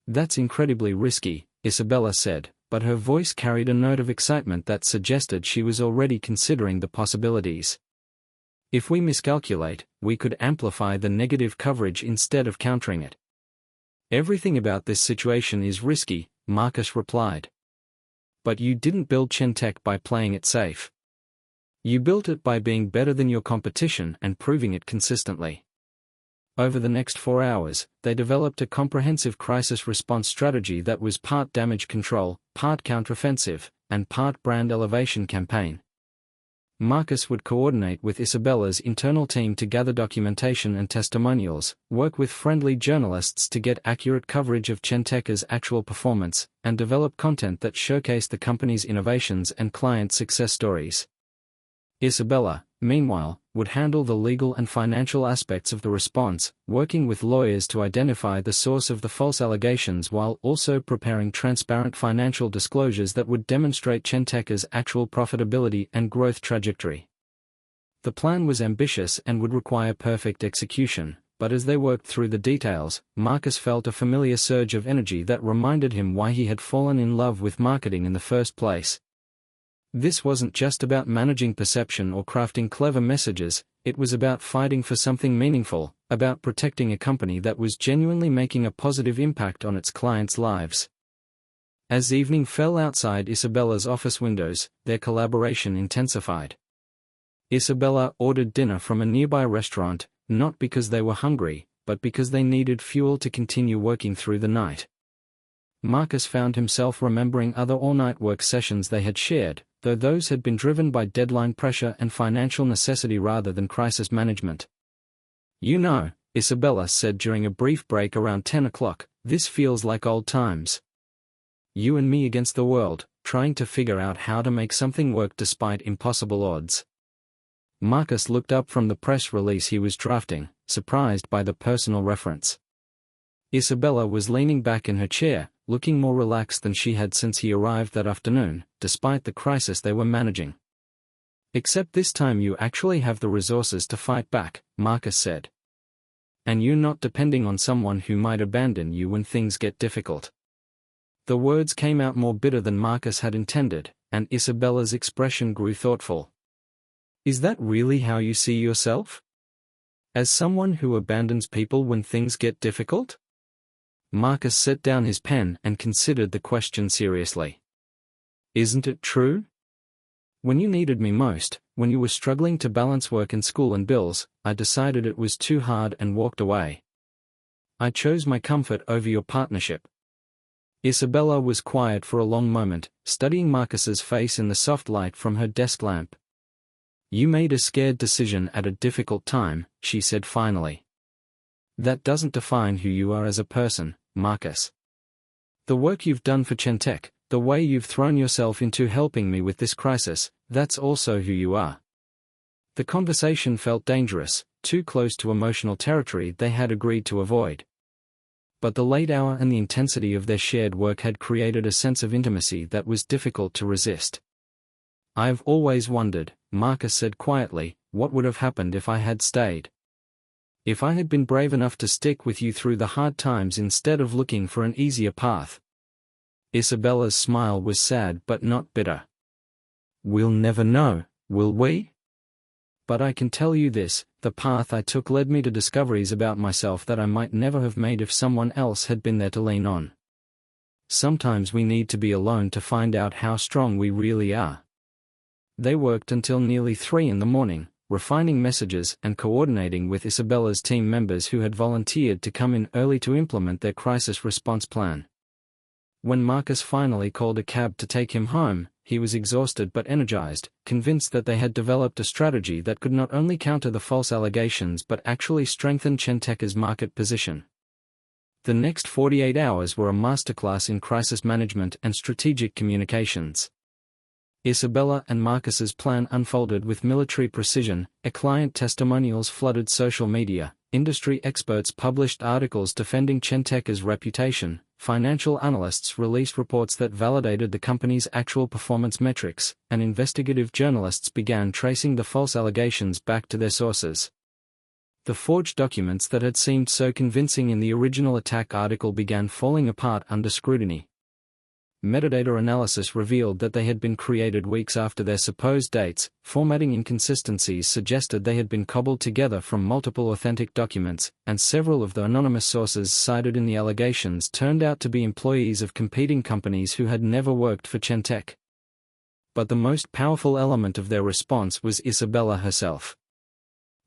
"That's incredibly risky," Isabella said, but her voice carried a note of excitement that suggested she was already considering the possibilities. "If we miscalculate, we could amplify the negative coverage instead of countering it." "Everything about this situation is risky," Marcus replied. "But you didn't build Chentech by playing it safe. You built it by being better than your competition and proving it consistently." Over the next 4 hours, they developed a comprehensive crisis response strategy that was part damage control, part counteroffensive, and part brand elevation campaign. Marcus would coordinate with Isabella's internal team to gather documentation and testimonials, work with friendly journalists to get accurate coverage of Chentech's actual performance, and develop content that showcased the company's innovations and client success stories. Isabella, meanwhile, would handle the legal and financial aspects of the response, working with lawyers to identify the source of the false allegations while also preparing transparent financial disclosures that would demonstrate Chentech's actual profitability and growth trajectory. The plan was ambitious and would require perfect execution, but as they worked through the details, Marcus felt a familiar surge of energy that reminded him why he had fallen in love with marketing in the first place. This wasn't just about managing perception or crafting clever messages, it was about fighting for something meaningful, about protecting a company that was genuinely making a positive impact on its clients' lives. As evening fell outside Isabella's office windows, their collaboration intensified. Isabella ordered dinner from a nearby restaurant, not because they were hungry, but because they needed fuel to continue working through the night. Marcus found himself remembering other all-night work sessions they had shared, though those had been driven by deadline pressure and financial necessity rather than crisis management. "You know," Isabella said during a brief break around 10 o'clock, "this feels like old times. You and me against the world, trying to figure out how to make something work despite impossible odds." Marcus looked up from the press release he was drafting, surprised by the personal reference. Isabella was leaning back in her chair, looking more relaxed than she had since he arrived that afternoon, despite the crisis they were managing. "Except this time you actually have the resources to fight back," Marcus said. "And you're not depending on someone who might abandon you when things get difficult." The words came out more bitter than Marcus had intended, and Isabella's expression grew thoughtful. "Is that really how you see yourself? As someone who abandons people when things get difficult?" Marcus set down his pen and considered the question seriously. "Isn't it true? When you needed me most, when you were struggling to balance work and school and bills, I decided it was too hard and walked away. I chose my comfort over your partnership." Isabella was quiet for a long moment, studying Marcus's face in the soft light from her desk lamp. "You made a scared decision at a difficult time," she said finally. "That doesn't define who you are as a person, Marcus. The work you've done for Chentech, the way you've thrown yourself into helping me with this crisis, that's also who you are." The conversation felt dangerous, too close to emotional territory they had agreed to avoid. But the late hour and the intensity of their shared work had created a sense of intimacy that was difficult to resist. "I've always wondered," Marcus said quietly, "what would have happened if I had stayed? If I had been brave enough to stick with you through the hard times instead of looking for an easier path." Isabella's smile was sad but not bitter. "We'll never know, will we? But I can tell you this, the path I took led me to discoveries about myself that I might never have made if someone else had been there to lean on. Sometimes we need to be alone to find out how strong we really are." They worked until nearly 3 in the morning, refining messages and coordinating with Isabella's team members who had volunteered to come in early to implement their crisis response plan. When Marcus finally called a cab to take him home, he was exhausted but energized, convinced that they had developed a strategy that could not only counter the false allegations but actually strengthen Chentech's market position. The next 48 hours were a masterclass in crisis management and strategic communications. Isabella and Marcus's plan unfolded with military precision. Client testimonials flooded social media, industry experts published articles defending Chenteka's reputation, financial analysts released reports that validated the company's actual performance metrics, and investigative journalists began tracing the false allegations back to their sources. The forged documents that had seemed so convincing in the original attack article began falling apart under scrutiny. Metadata analysis revealed that they had been created weeks after their supposed dates. Formatting inconsistencies suggested they had been cobbled together from multiple authentic documents, and several of the anonymous sources cited in the allegations turned out to be employees of competing companies who had never worked for Chenteka. But the most powerful element of their response was Isabella herself.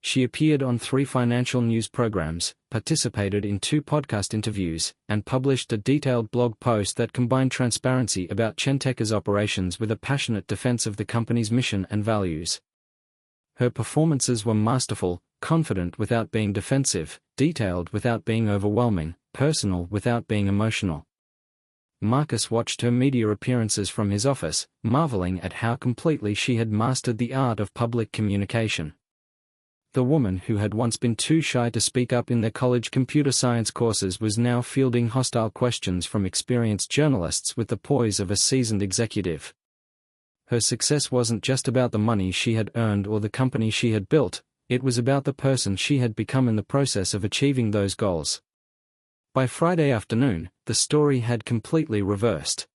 She appeared on 3 financial news programs, participated in 2 podcast interviews, and published a detailed blog post that combined transparency about Chenteka's operations with a passionate defense of the company's mission and values. Her performances were masterful, confident without being defensive, detailed without being overwhelming, personal without being emotional. Marcus watched her media appearances from his office, marveling at how completely she had mastered the art of public communication. The woman who had once been too shy to speak up in their college computer science courses was now fielding hostile questions from experienced journalists with the poise of a seasoned executive. Her success wasn't just about the money she had earned or the company she had built, it was about the person she had become in the process of achieving those goals. By Friday afternoon, the story had completely reversed.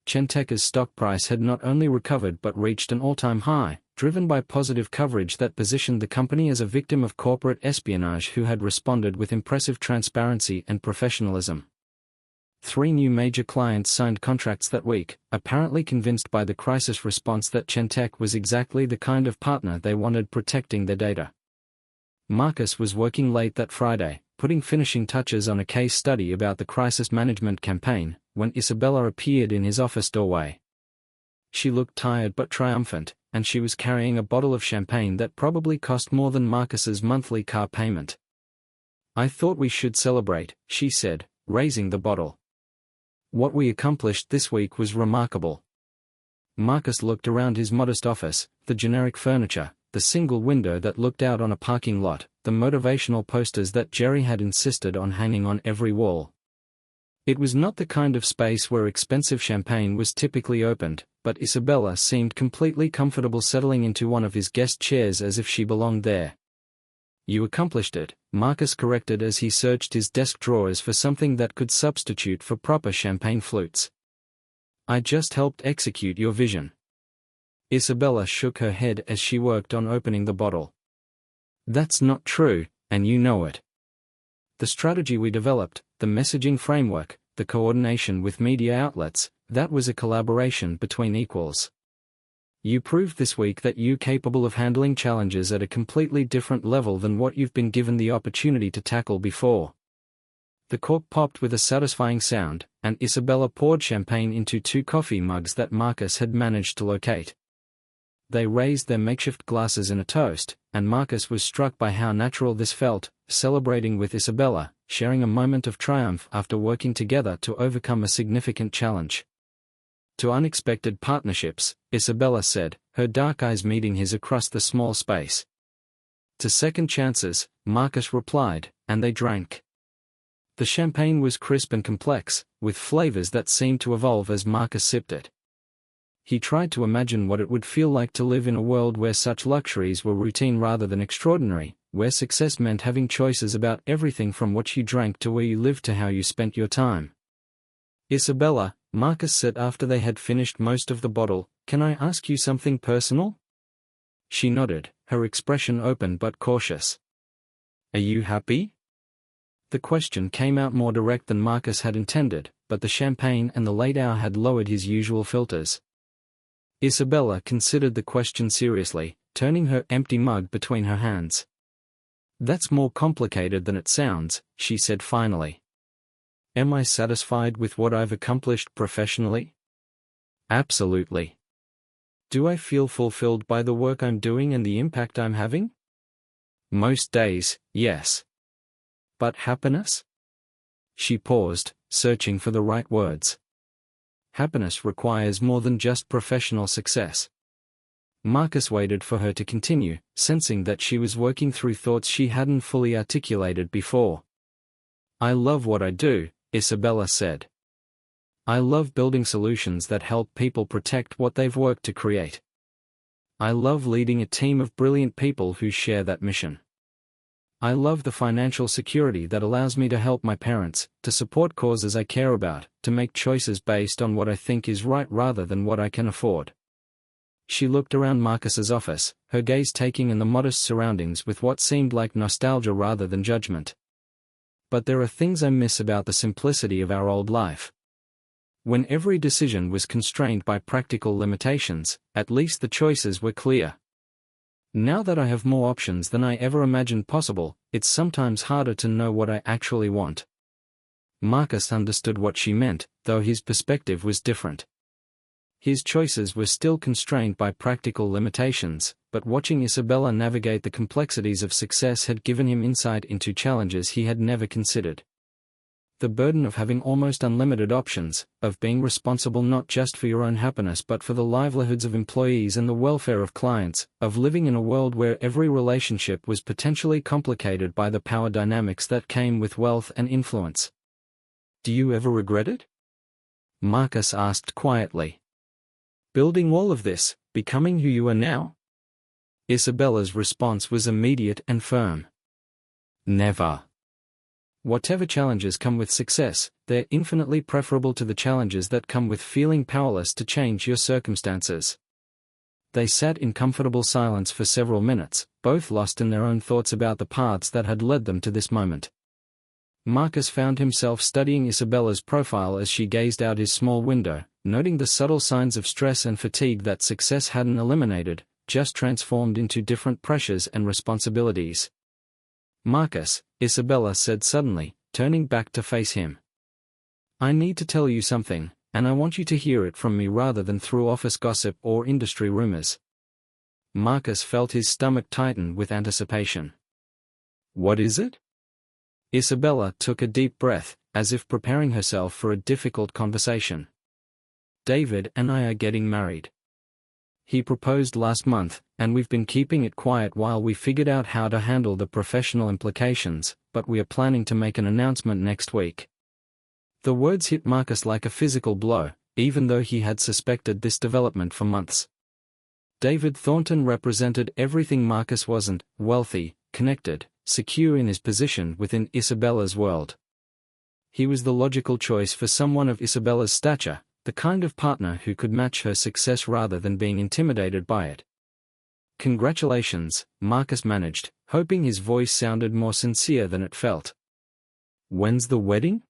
Chenteka's stock price had not only recovered but reached an all-time high, driven by positive coverage that positioned the company as a victim of corporate espionage who had responded with impressive transparency and professionalism. 3 new major clients signed contracts that week, apparently convinced by the crisis response that Chenteka was exactly the kind of partner they wanted protecting their data. Marcus was working late that Friday, putting finishing touches on a case study about the crisis management campaign, when Isabella appeared in his office doorway. She looked tired but triumphant, and she was carrying a bottle of champagne that probably cost more than Marcus's monthly car payment. "I thought we should celebrate," she said, raising the bottle. "What we accomplished this week was remarkable." Marcus looked around his modest office, the generic furniture, the single window that looked out on a parking lot, the motivational posters that Jerry had insisted on hanging on every wall. It was not the kind of space where expensive champagne was typically opened, but Isabella seemed completely comfortable settling into one of his guest chairs as if she belonged there. "You accomplished it," Marcus corrected as he searched his desk drawers for something that could substitute for proper champagne flutes. "I just helped execute your vision." Isabella shook her head as she worked on opening the bottle. "That's not true, and you know it. The strategy we developed, the messaging framework, the coordination with media outlets, that was a collaboration between equals. You proved this week that you're capable of handling challenges at a completely different level than what you've been given the opportunity to tackle before." The cork popped with a satisfying sound, and Isabella poured champagne into 2 coffee mugs that Marcus had managed to locate. They raised their makeshift glasses in a toast, and Marcus was struck by how natural this felt, celebrating with Isabella, sharing a moment of triumph after working together to overcome a significant challenge. "To unexpected partnerships," Isabella said, her dark eyes meeting his across the small space. "To second chances," Marcus replied, and they drank. The champagne was crisp and complex, with flavors that seemed to evolve as Marcus sipped it. He tried to imagine what it would feel like to live in a world where such luxuries were routine rather than extraordinary, where success meant having choices about everything from what you drank to where you lived to how you spent your time. "Isabella," Marcus said after they had finished most of the bottle, "can I ask you something personal?" She nodded, her expression open but cautious. "Are you happy?" The question came out more direct than Marcus had intended, but the champagne and the late hour had lowered his usual filters. Isabella considered the question seriously, turning her empty mug between her hands. "That's more complicated than it sounds," she said finally. "Am I satisfied with what I've accomplished professionally?" "Absolutely." "Do I feel fulfilled by the work I'm doing and the impact I'm having?" "Most days, yes." "But happiness?" She paused, searching for the right words. Happiness requires more than just professional success. Marcus waited for her to continue, sensing that she was working through thoughts she hadn't fully articulated before. I love what I do, Isabella said. I love building solutions that help people protect what they've worked to create. I love leading a team of brilliant people who share that mission. I love the financial security that allows me to help my parents, to support causes I care about, to make choices based on what I think is right rather than what I can afford. She looked around Marcus's office, her gaze taking in the modest surroundings with what seemed like nostalgia rather than judgment. But there are things I miss about the simplicity of our old life. When every decision was constrained by practical limitations, at least the choices were clear. Now that I have more options than I ever imagined possible, it's sometimes harder to know what I actually want. Marcus understood what she meant, though his perspective was different. His choices were still constrained by practical limitations, but watching Isabella navigate the complexities of success had given him insight into challenges he had never considered. The burden of having almost unlimited options, of being responsible not just for your own happiness but for the livelihoods of employees and the welfare of clients, of living in a world where every relationship was potentially complicated by the power dynamics that came with wealth and influence. Do you ever regret it? Marcus asked quietly. Building all of this, becoming who you are now? Isabella's response was immediate and firm. Never. Whatever challenges come with success, they're infinitely preferable to the challenges that come with feeling powerless to change your circumstances. They sat in comfortable silence for several minutes, both lost in their own thoughts about the paths that had led them to this moment. Marcus found himself studying Isabella's profile as she gazed out his small window, noting the subtle signs of stress and fatigue that success hadn't eliminated, just transformed into different pressures and responsibilities. Marcus, Isabella said suddenly, turning back to face him. I need to tell you something, and I want you to hear it from me rather than through office gossip or industry rumors. Marcus felt his stomach tighten with anticipation. What is it? Isabella took a deep breath, as if preparing herself for a difficult conversation. David and I are getting married. He proposed last month, and we've been keeping it quiet while we figured out how to handle the professional implications, but we are planning to make an announcement next week. The words hit Marcus like a physical blow, even though he had suspected this development for months. David Thornton represented everything Marcus wasn't: wealthy, connected, secure in his position within Isabella's world. He was the logical choice for someone of Isabella's stature, the kind of partner who could match her success rather than being intimidated by it. Congratulations, Marcus managed, hoping his voice sounded more sincere than it felt. When's the wedding?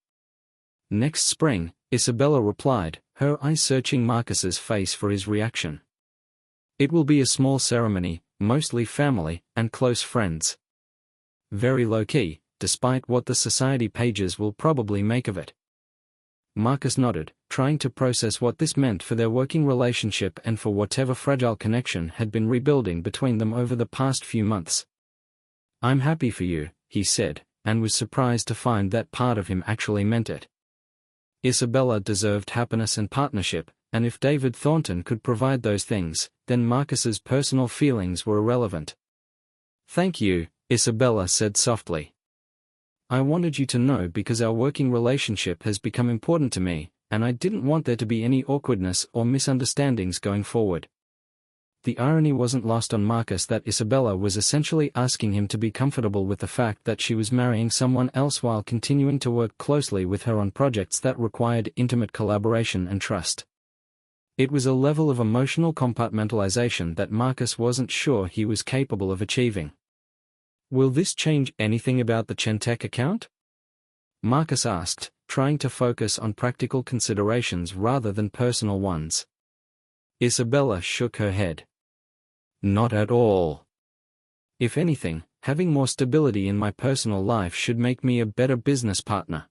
Next spring, Isabella replied, her eyes searching Marcus's face for his reaction. It will be a small ceremony, mostly family and close friends. Very low-key, despite what the society pages will probably make of it. Marcus nodded, trying to process what this meant for their working relationship and for whatever fragile connection had been rebuilding between them over the past few months. I'm happy for you, he said, and was surprised to find that part of him actually meant it. Isabella deserved happiness and partnership, and if David Thornton could provide those things, then Marcus's personal feelings were irrelevant. Thank you, Isabella said softly. I wanted you to know because our working relationship has become important to me, and I didn't want there to be any awkwardness or misunderstandings going forward. The irony wasn't lost on Marcus that Isabella was essentially asking him to be comfortable with the fact that she was marrying someone else while continuing to work closely with her on projects that required intimate collaboration and trust. It was a level of emotional compartmentalization that Marcus wasn't sure he was capable of achieving. Will this change anything about the Chentech account? Marcus asked, trying to focus on practical considerations rather than personal ones. Isabella shook her head. Not at all. If anything, having more stability in my personal life should make me a better business partner.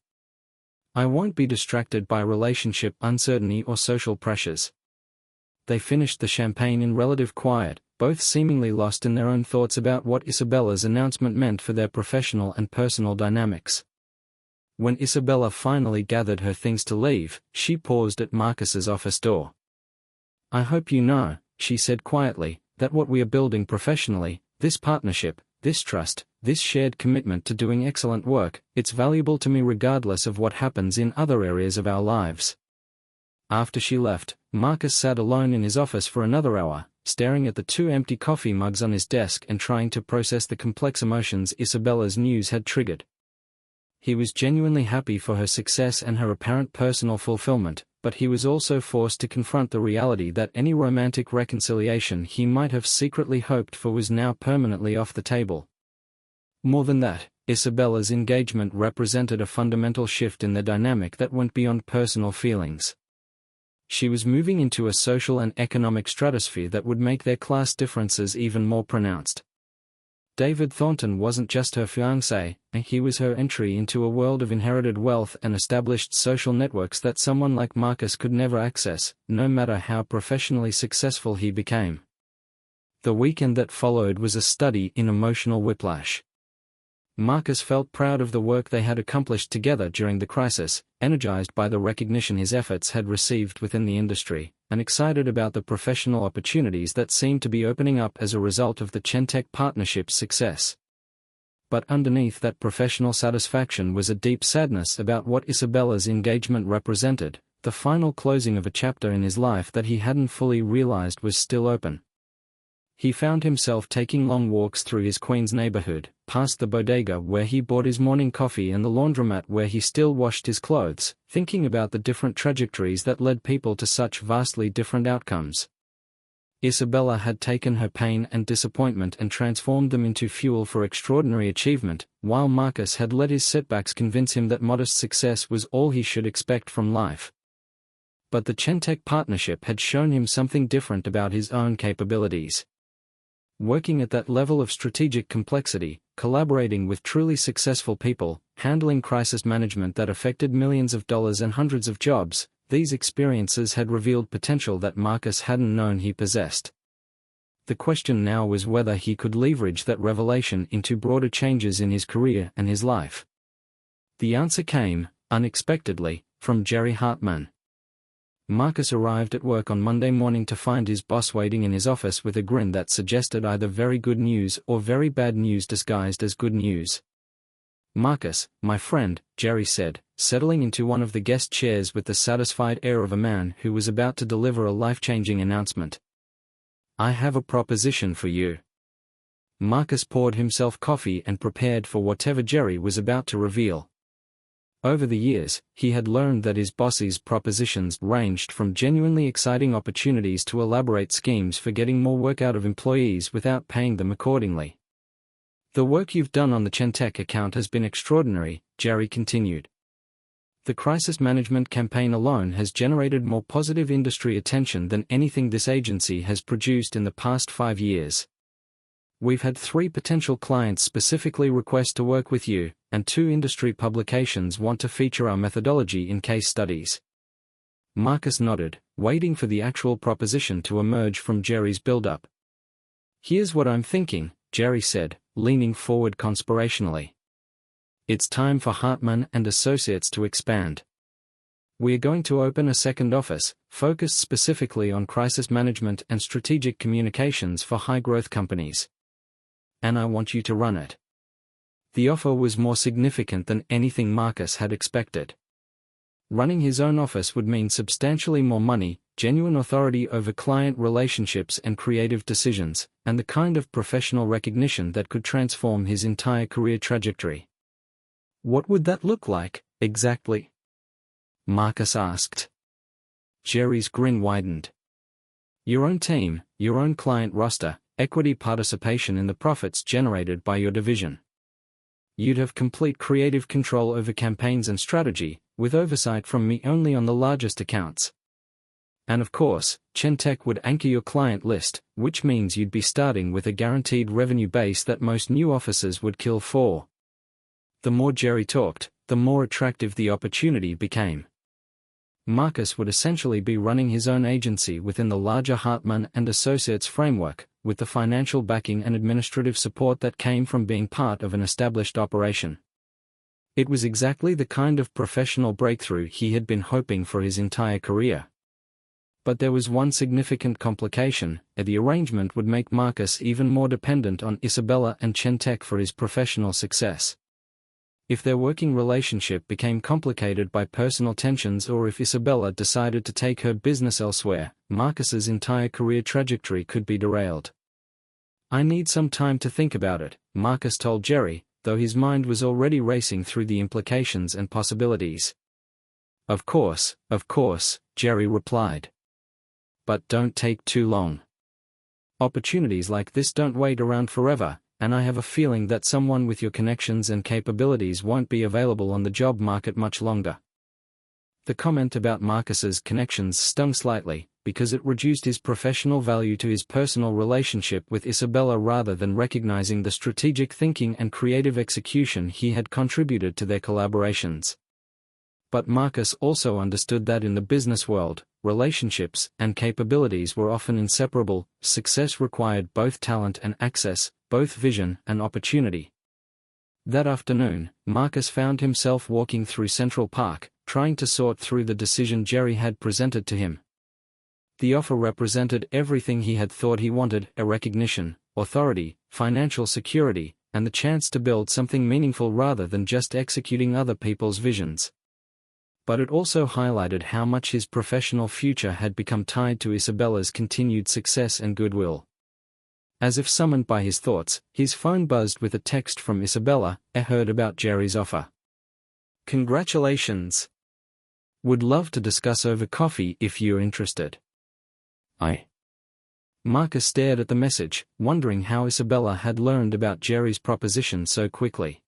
I won't be distracted by relationship uncertainty or social pressures. They finished the champagne in relative quiet, both seemingly lost in their own thoughts about what Isabella's announcement meant for their professional and personal dynamics. When Isabella finally gathered her things to leave, she paused at Marcus's office door. "I hope you know," she said quietly, "that what we are building professionally, this partnership, this trust, this shared commitment to doing excellent work, it's valuable to me regardless of what happens in other areas of our lives." After she left, Marcus sat alone in his office for another hour, staring at the 2 empty coffee mugs on his desk and trying to process the complex emotions Isabella's news had triggered. He was genuinely happy for her success and her apparent personal fulfillment, but he was also forced to confront the reality that any romantic reconciliation he might have secretly hoped for was now permanently off the table. More than that, Isabella's engagement represented a fundamental shift in their dynamic that went beyond personal feelings. She was moving into a social and economic stratosphere that would make their class differences even more pronounced. David Thornton wasn't just her fiancé, he was her entry into a world of inherited wealth and established social networks that someone like Marcus could never access, no matter how professionally successful he became. The weekend that followed was a study in emotional whiplash. Marcus felt proud of the work they had accomplished together during the crisis, energized by the recognition his efforts had received within the industry, and excited about the professional opportunities that seemed to be opening up as a result of the Chentech partnership's success. But underneath that professional satisfaction was a deep sadness about what Isabella's engagement represented, the final closing of a chapter in his life that he hadn't fully realized was still open. He found himself taking long walks through his Queens neighborhood, past the bodega where he bought his morning coffee and the laundromat where he still washed his clothes, thinking about the different trajectories that led people to such vastly different outcomes. Isabella had taken her pain and disappointment and transformed them into fuel for extraordinary achievement, while Marcus had let his setbacks convince him that modest success was all he should expect from life. But the Chentech partnership had shown him something different about his own capabilities. Working at that level of strategic complexity, collaborating with truly successful people, handling crisis management that affected millions of dollars and hundreds of jobs, these experiences had revealed potential that Marcus hadn't known he possessed. The question now was whether he could leverage that revelation into broader changes in his career and his life. The answer came, unexpectedly, from Jerry Hartman. Marcus arrived at work on Monday morning to find his boss waiting in his office with a grin that suggested either very good news or very bad news disguised as good news. "Marcus, my friend," Jerry said, settling into one of the guest chairs with the satisfied air of a man who was about to deliver a life-changing announcement. "I have a proposition for you." Marcus poured himself coffee and prepared for whatever Jerry was about to reveal. Over the years, he had learned that his boss's propositions ranged from genuinely exciting opportunities to elaborate schemes for getting more work out of employees without paying them accordingly. "The work you've done on the Chentech account has been extraordinary," Jerry continued. "The crisis management campaign alone has generated more positive industry attention than anything this agency has produced in the past 5 years. We've had 3 potential clients specifically request to work with you, and 2 industry publications want to feature our methodology in case studies." Marcus nodded, waiting for the actual proposition to emerge from Jerry's build-up. "Here's what I'm thinking," Jerry said, leaning forward conspirationally. "It's time for Hartman and Associates to expand. We're going to open a second office, focused specifically on crisis management and strategic communications for high-growth companies. And I want you to run it." The offer was more significant than anything Marcus had expected. Running his own office would mean substantially more money, genuine authority over client relationships and creative decisions, and the kind of professional recognition that could transform his entire career trajectory. "What would that look like, exactly?" Marcus asked. Jerry's grin widened. "Your own team, your own client roster, equity participation in the profits generated by your division. You'd have complete creative control over campaigns and strategy, with oversight from me only on the largest accounts. And of course, Chentech would anchor your client list, which means you'd be starting with a guaranteed revenue base that most new offices would kill for." The more Jerry talked, the more attractive the opportunity became. Marcus would essentially be running his own agency within the larger Hartman and Associates framework, with the financial backing and administrative support that came from being part of an established operation. It was exactly the kind of professional breakthrough he had been hoping for his entire career. But there was one significant complication: the arrangement would make Marcus even more dependent on Isabella and Chentech for his professional success. If their working relationship became complicated by personal tensions, or if Isabella decided to take her business elsewhere, Marcus's entire career trajectory could be derailed. "I need some time to think about it," Marcus told Jerry, though his mind was already racing through the implications and possibilities. Of course, Jerry replied. "But don't take too long. Opportunities like this don't wait around forever, and I have a feeling that someone with your connections and capabilities won't be available on the job market much longer." The comment about Marcus's connections stung slightly, because it reduced his professional value to his personal relationship with Isabella rather than recognizing the strategic thinking and creative execution he had contributed to their collaborations. But Marcus also understood that in the business world, relationships and capabilities were often inseparable. Success required both talent and access, both vision and opportunity. That afternoon, Marcus found himself walking through Central Park, trying to sort through the decision Jerry had presented to him. The offer represented everything he had thought he wanted: a recognition, authority, financial security, and the chance to build something meaningful rather than just executing other people's visions. But it also highlighted how much his professional future had become tied to Isabella's continued success and goodwill. As if summoned by his thoughts, his phone buzzed with a text from Isabella. "I heard about Jerry's offer. Congratulations. Would love to discuss over coffee if you're interested." Marcus stared at the message, wondering how Isabella had learned about Jerry's proposition so quickly.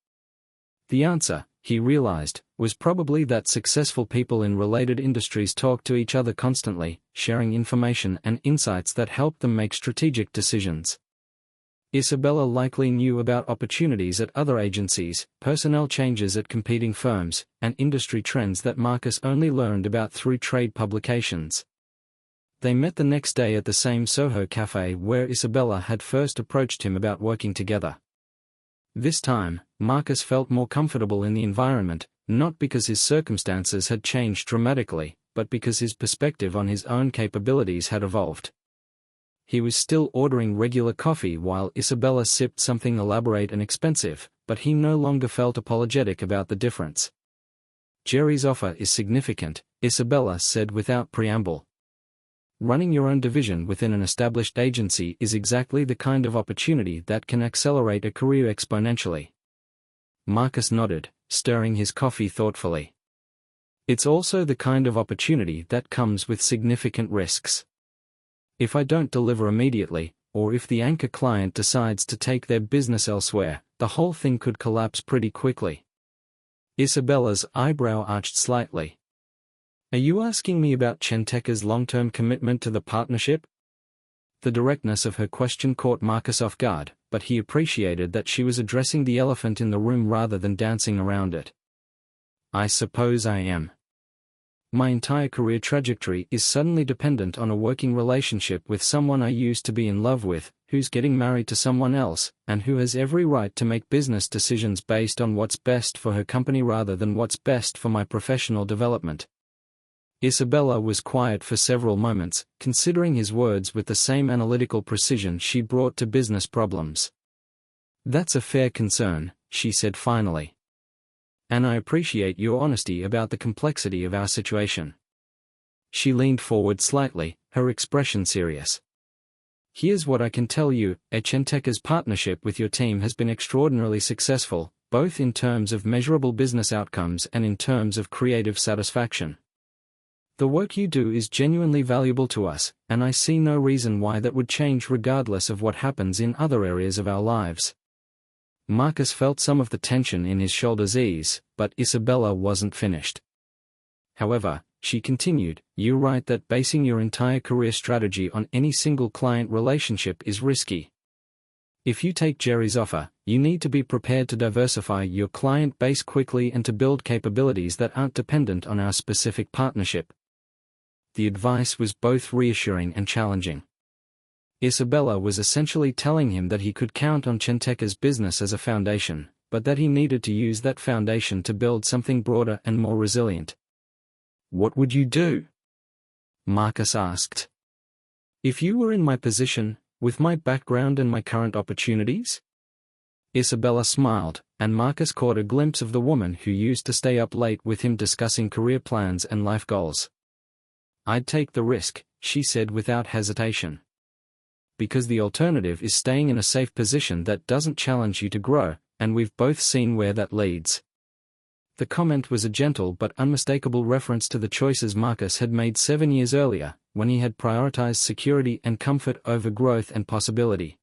The answer, he realized, was probably that successful people in related industries talk to each other constantly, sharing information and insights that help them make strategic decisions. Isabella likely knew about opportunities at other agencies, personnel changes at competing firms, and industry trends that Marcus only learned about through trade publications. They met the next day at the same Soho cafe where Isabella had first approached him about working together. This time, Marcus felt more comfortable in the environment, not because his circumstances had changed dramatically, but because his perspective on his own capabilities had evolved. He was still ordering regular coffee while Isabella sipped something elaborate and expensive, but he no longer felt apologetic about the difference. "Jerry's offer is significant," Isabella said without preamble. "Running your own division within an established agency is exactly the kind of opportunity that can accelerate a career exponentially." Marcus nodded, stirring his coffee thoughtfully. "It's also the kind of opportunity that comes with significant risks. If I don't deliver immediately, or if the anchor client decides to take their business elsewhere, the whole thing could collapse pretty quickly." Isabella's eyebrow arched slightly. "Are you asking me about Chentech's long-term commitment to the partnership?" The directness of her question caught Marcus off guard, but he appreciated that she was addressing the elephant in the room rather than dancing around it. "I suppose I am. My entire career trajectory is suddenly dependent on a working relationship with someone I used to be in love with, who's getting married to someone else, and who has every right to make business decisions based on what's best for her company rather than what's best for my professional development." Isabella was quiet for several moments, considering his words with the same analytical precision she brought to business problems. "That's a fair concern," she said finally. "And I appreciate your honesty about the complexity of our situation." She leaned forward slightly, her expression serious. "Here's what I can tell you: Chentech's partnership with your team has been extraordinarily successful, both in terms of measurable business outcomes and in terms of creative satisfaction. The work you do is genuinely valuable to us, and I see no reason why that would change regardless of what happens in other areas of our lives." Marcus felt some of the tension in his shoulders ease, but Isabella wasn't finished. "However," she continued, "you're right that basing your entire career strategy on any single client relationship is risky. If you take Jerry's offer, you need to be prepared to diversify your client base quickly and to build capabilities that aren't dependent on our specific partnership." The advice was both reassuring and challenging. Isabella was essentially telling him that he could count on Chentech's business as a foundation, but that he needed to use that foundation to build something broader and more resilient. "What would you do?" Marcus asked. "If you were in my position, with my background and my current opportunities?" Isabella smiled, and Marcus caught a glimpse of the woman who used to stay up late with him discussing career plans and life goals. "I'd take the risk," she said without hesitation. "Because the alternative is staying in a safe position that doesn't challenge you to grow, and we've both seen where that leads." The comment was a gentle but unmistakable reference to the choices Marcus had made 7 years earlier, when he had prioritized security and comfort over growth and possibility.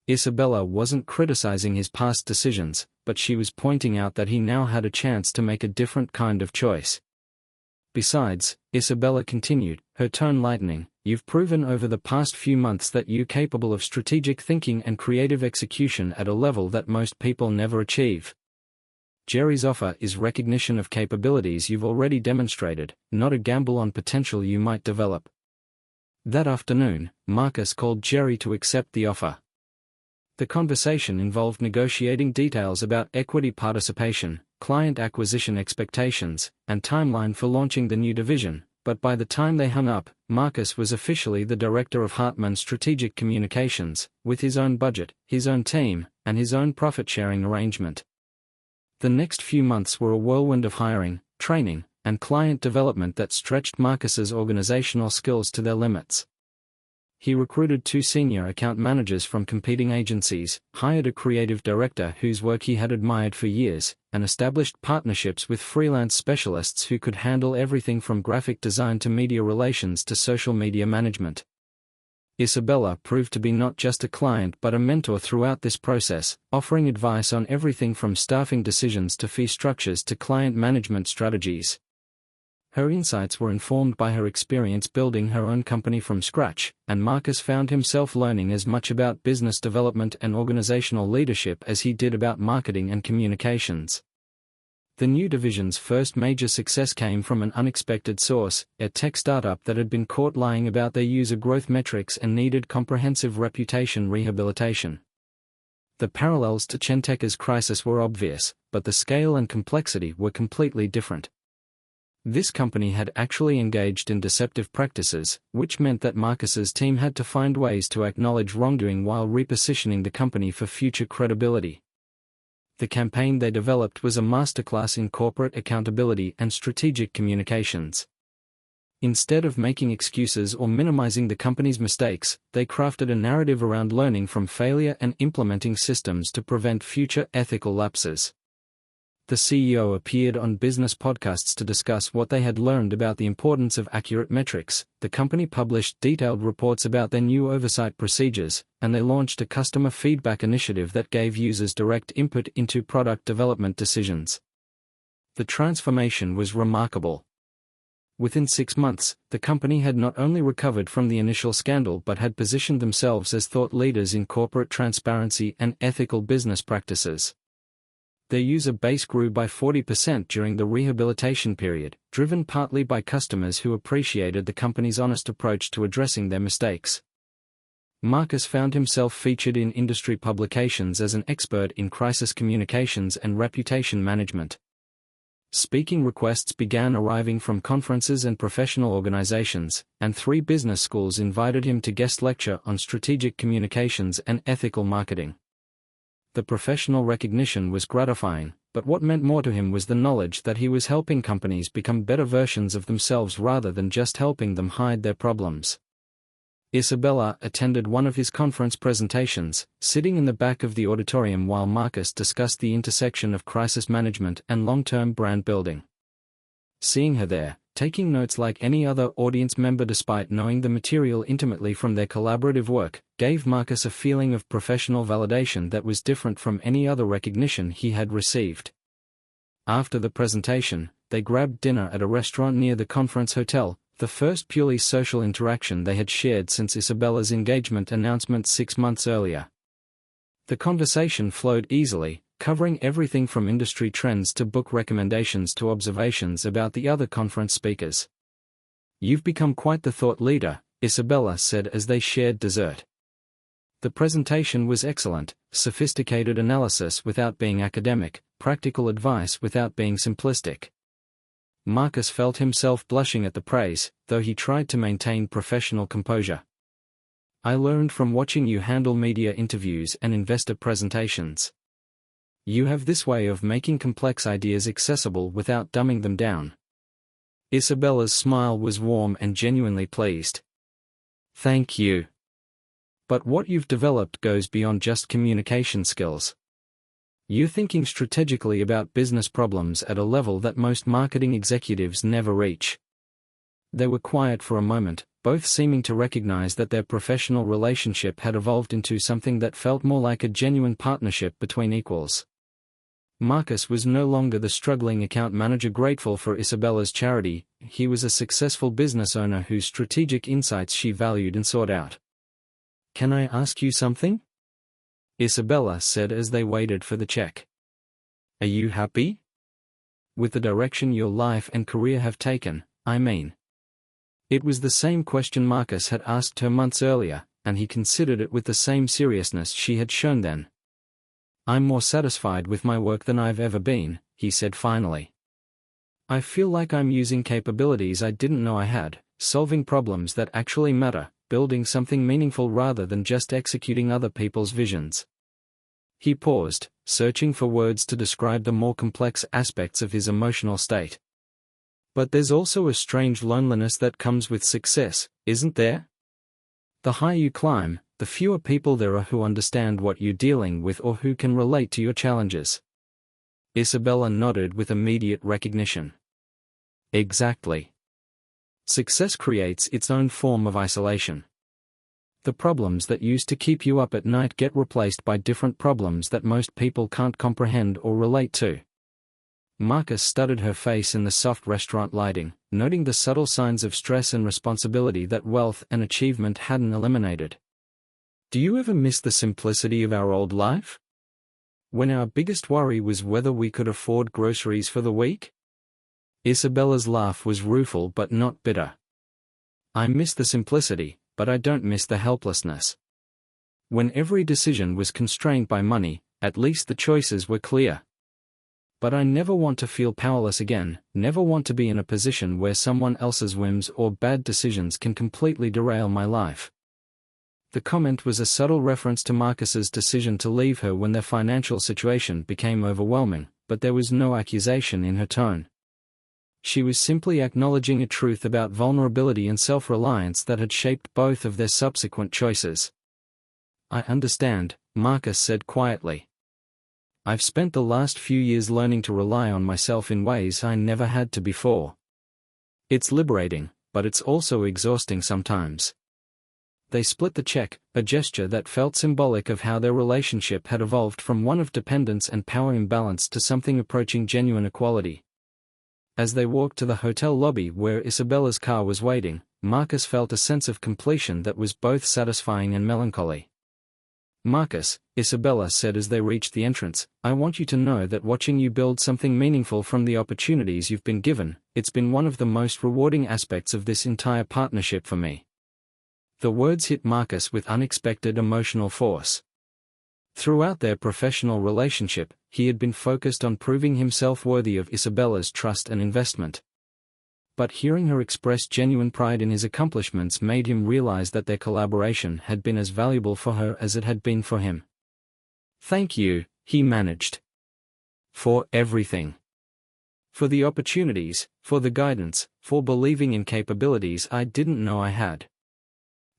Isabella wasn't criticizing his past decisions, but she was pointing out that he now had a chance to make a different kind of choice. "Besides," Isabella continued, her tone lightening, "you've proven over the past few months that you're capable of strategic thinking and creative execution at a level that most people never achieve. Jerry's offer is recognition of capabilities you've already demonstrated, not a gamble on potential you might develop." That afternoon, Marcus called Jerry to accept the offer. The conversation involved negotiating details about equity participation, client acquisition expectations, and timeline for launching the new division, but by the time they hung up, Marcus was officially the director of Hartman Strategic Communications, with his own budget, his own team, and his own profit-sharing arrangement. The next few months were a whirlwind of hiring, training, and client development that stretched Marcus's organizational skills to their limits. He recruited 2 senior account managers from competing agencies, hired a creative director whose work he had admired for years, and established partnerships with freelance specialists who could handle everything from graphic design to media relations to social media management. Isabella proved to be not just a client but a mentor throughout this process, offering advice on everything from staffing decisions to fee structures to client management strategies. Her insights were informed by her experience building her own company from scratch, and Marcus found himself learning as much about business development and organizational leadership as he did about marketing and communications. The new division's first major success came from an unexpected source, a tech startup that had been caught lying about their user growth metrics and needed comprehensive reputation rehabilitation. The parallels to Chenteka's crisis were obvious, but the scale and complexity were completely different. This company had actually engaged in deceptive practices, which meant that Marcus's team had to find ways to acknowledge wrongdoing while repositioning the company for future credibility. The campaign they developed was a masterclass in corporate accountability and strategic communications. Instead of making excuses or minimizing the company's mistakes, they crafted a narrative around learning from failure and implementing systems to prevent future ethical lapses. The CEO appeared on business podcasts to discuss what they had learned about the importance of accurate metrics. The company published detailed reports about their new oversight procedures, and they launched a customer feedback initiative that gave users direct input into product development decisions. The transformation was remarkable. Within 6 months, the company had not only recovered from the initial scandal but had positioned themselves as thought leaders in corporate transparency and ethical business practices. Their user base grew by 40% during the rehabilitation period, driven partly by customers who appreciated the company's honest approach to addressing their mistakes. Marcus found himself featured in industry publications as an expert in crisis communications and reputation management. Speaking requests began arriving from conferences and professional organizations, and 3 business schools invited him to guest lecture on strategic communications and ethical marketing. The professional recognition was gratifying, but what meant more to him was the knowledge that he was helping companies become better versions of themselves rather than just helping them hide their problems. Isabella attended one of his conference presentations, sitting in the back of the auditorium while Marcus discussed the intersection of crisis management and long-term brand building. Seeing her there, taking notes like any other audience member despite knowing the material intimately from their collaborative work, gave Marcus a feeling of professional validation that was different from any other recognition he had received. After the presentation, they grabbed dinner at a restaurant near the conference hotel, the first purely social interaction they had shared since Isabella's engagement announcement 6 months earlier. The conversation flowed easily, covering everything from industry trends to book recommendations to observations about the other conference speakers. "You've become quite the thought leader," Isabella said as they shared dessert. The presentation was excellent, sophisticated analysis without being academic, practical advice without being simplistic. Marcus felt himself blushing at the praise, though he tried to maintain professional composure. I learned from watching you handle media interviews and investor presentations. You have this way of making complex ideas accessible without dumbing them down. Isabella's smile was warm and genuinely pleased. Thank you. But what you've developed goes beyond just communication skills. You're thinking strategically about business problems at a level that most marketing executives never reach. They were quiet for a moment, both seeming to recognize that their professional relationship had evolved into something that felt more like a genuine partnership between equals. Marcus was no longer the struggling account manager grateful for Isabella's charity, he was a successful business owner whose strategic insights she valued and sought out. Can I ask you something? Isabella said as they waited for the check. Are you happy? With the direction your life and career have taken, I mean. It was the same question Marcus had asked her months earlier, and he considered it with the same seriousness she had shown then. I'm more satisfied with my work than I've ever been, he said finally. I feel like I'm using capabilities I didn't know I had, solving problems that actually matter, building something meaningful rather than just executing other people's visions. He paused, searching for words to describe the more complex aspects of his emotional state. But there's also a strange loneliness that comes with success, isn't there? The higher you climb, the fewer people there are who understand what you're dealing with or who can relate to your challenges. Isabella nodded with immediate recognition. Exactly. Success creates its own form of isolation. The problems that used to keep you up at night get replaced by different problems that most people can't comprehend or relate to. Marcus studied her face in the soft restaurant lighting, noting the subtle signs of stress and responsibility that wealth and achievement hadn't eliminated. Do you ever miss the simplicity of our old life? When our biggest worry was whether we could afford groceries for the week? Isabella's laugh was rueful but not bitter. I miss the simplicity, but I don't miss the helplessness. When every decision was constrained by money, at least the choices were clear. But I never want to feel powerless again, never want to be in a position where someone else's whims or bad decisions can completely derail my life. The comment was a subtle reference to Marcus's decision to leave her when their financial situation became overwhelming, but there was no accusation in her tone. She was simply acknowledging a truth about vulnerability and self-reliance that had shaped both of their subsequent choices. I understand, Marcus said quietly. I've spent the last few years learning to rely on myself in ways I never had to before. It's liberating, but it's also exhausting sometimes. They split the check, a gesture that felt symbolic of how their relationship had evolved from one of dependence and power imbalance to something approaching genuine equality. As they walked to the hotel lobby where Isabella's car was waiting, Marcus felt a sense of completion that was both satisfying and melancholy. Marcus, Isabella said as they reached the entrance, I want you to know that watching you build something meaningful from the opportunities you've been given, it's been one of the most rewarding aspects of this entire partnership for me. The words hit Marcus with unexpected emotional force. Throughout their professional relationship, he had been focused on proving himself worthy of Isabella's trust and investment. But hearing her express genuine pride in his accomplishments made him realize that their collaboration had been as valuable for her as it had been for him. Thank you, he managed. For everything. For the opportunities, for the guidance, for believing in capabilities I didn't know I had.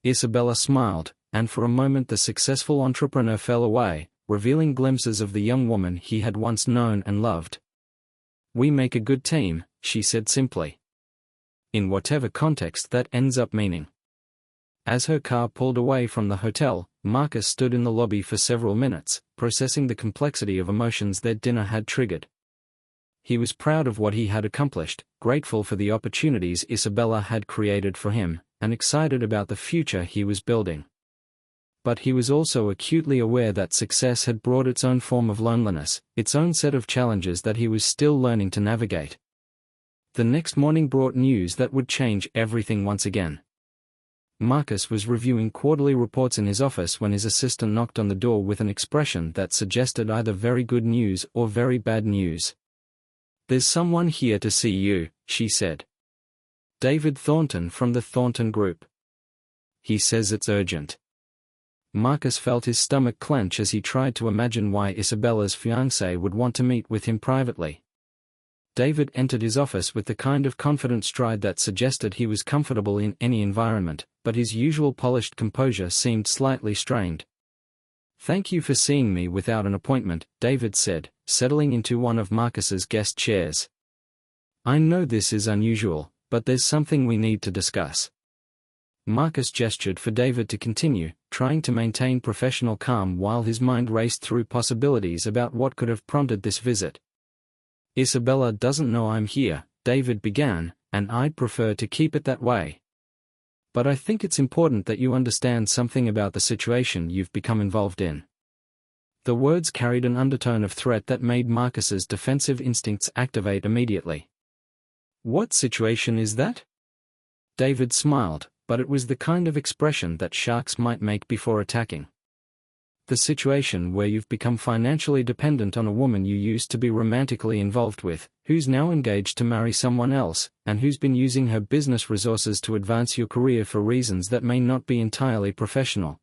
Isabella smiled, and for a moment the successful entrepreneur fell away, revealing glimpses of the young woman he had once known and loved. We make a good team, she said simply. In whatever context that ends up meaning. As her car pulled away from the hotel, Marcus stood in the lobby for several minutes, processing the complexity of emotions their dinner had triggered. He was proud of what he had accomplished, grateful for the opportunities Isabella had created for him, and excited about the future he was building. But he was also acutely aware that success had brought its own form of loneliness, its own set of challenges that he was still learning to navigate. The next morning brought news that would change everything once again. Marcus was reviewing quarterly reports in his office when his assistant knocked on the door with an expression that suggested either very good news or very bad news. "There's someone here to see you," she said. "David Thornton from the Thornton Group. He says it's urgent." Marcus felt his stomach clench as he tried to imagine why Isabella's fiancé would want to meet with him privately. David entered his office with the kind of confident stride that suggested he was comfortable in any environment, but his usual polished composure seemed slightly strained. "Thank you for seeing me without an appointment," David said, settling into one of Marcus's guest chairs. "I know this is unusual, but there's something we need to discuss." Marcus gestured for David to continue, trying to maintain professional calm while his mind raced through possibilities about what could have prompted this visit. "Isabella doesn't know I'm here," David began, "and I'd prefer to keep it that way. But I think it's important that you understand something about the situation you've become involved in." The words carried an undertone of threat that made Marcus's defensive instincts activate immediately. "What situation is that?" David smiled, but it was the kind of expression that sharks might make before attacking. "The situation where you've become financially dependent on a woman you used to be romantically involved with, who's now engaged to marry someone else, and who's been using her business resources to advance your career for reasons that may not be entirely professional."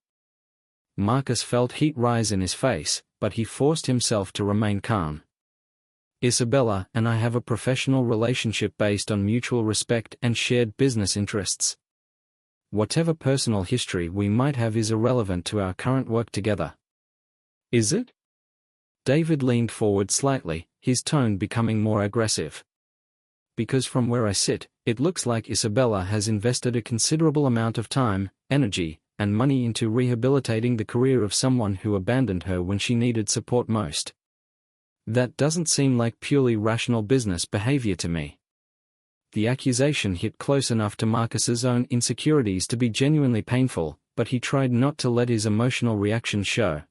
Marcus felt heat rise in his face, but he forced himself to remain calm. "Isabella and I have a professional relationship based on mutual respect and shared business interests. Whatever personal history we might have is irrelevant to our current work together." "Is it?" David leaned forward slightly, his tone becoming more aggressive. "Because from where I sit, it looks like Isabella has invested a considerable amount of time, energy, and money into rehabilitating the career of someone who abandoned her when she needed support most. That doesn't seem like purely rational business behavior to me." The accusation hit close enough to Marcus's own insecurities to be genuinely painful, but he tried not to let his emotional reaction show.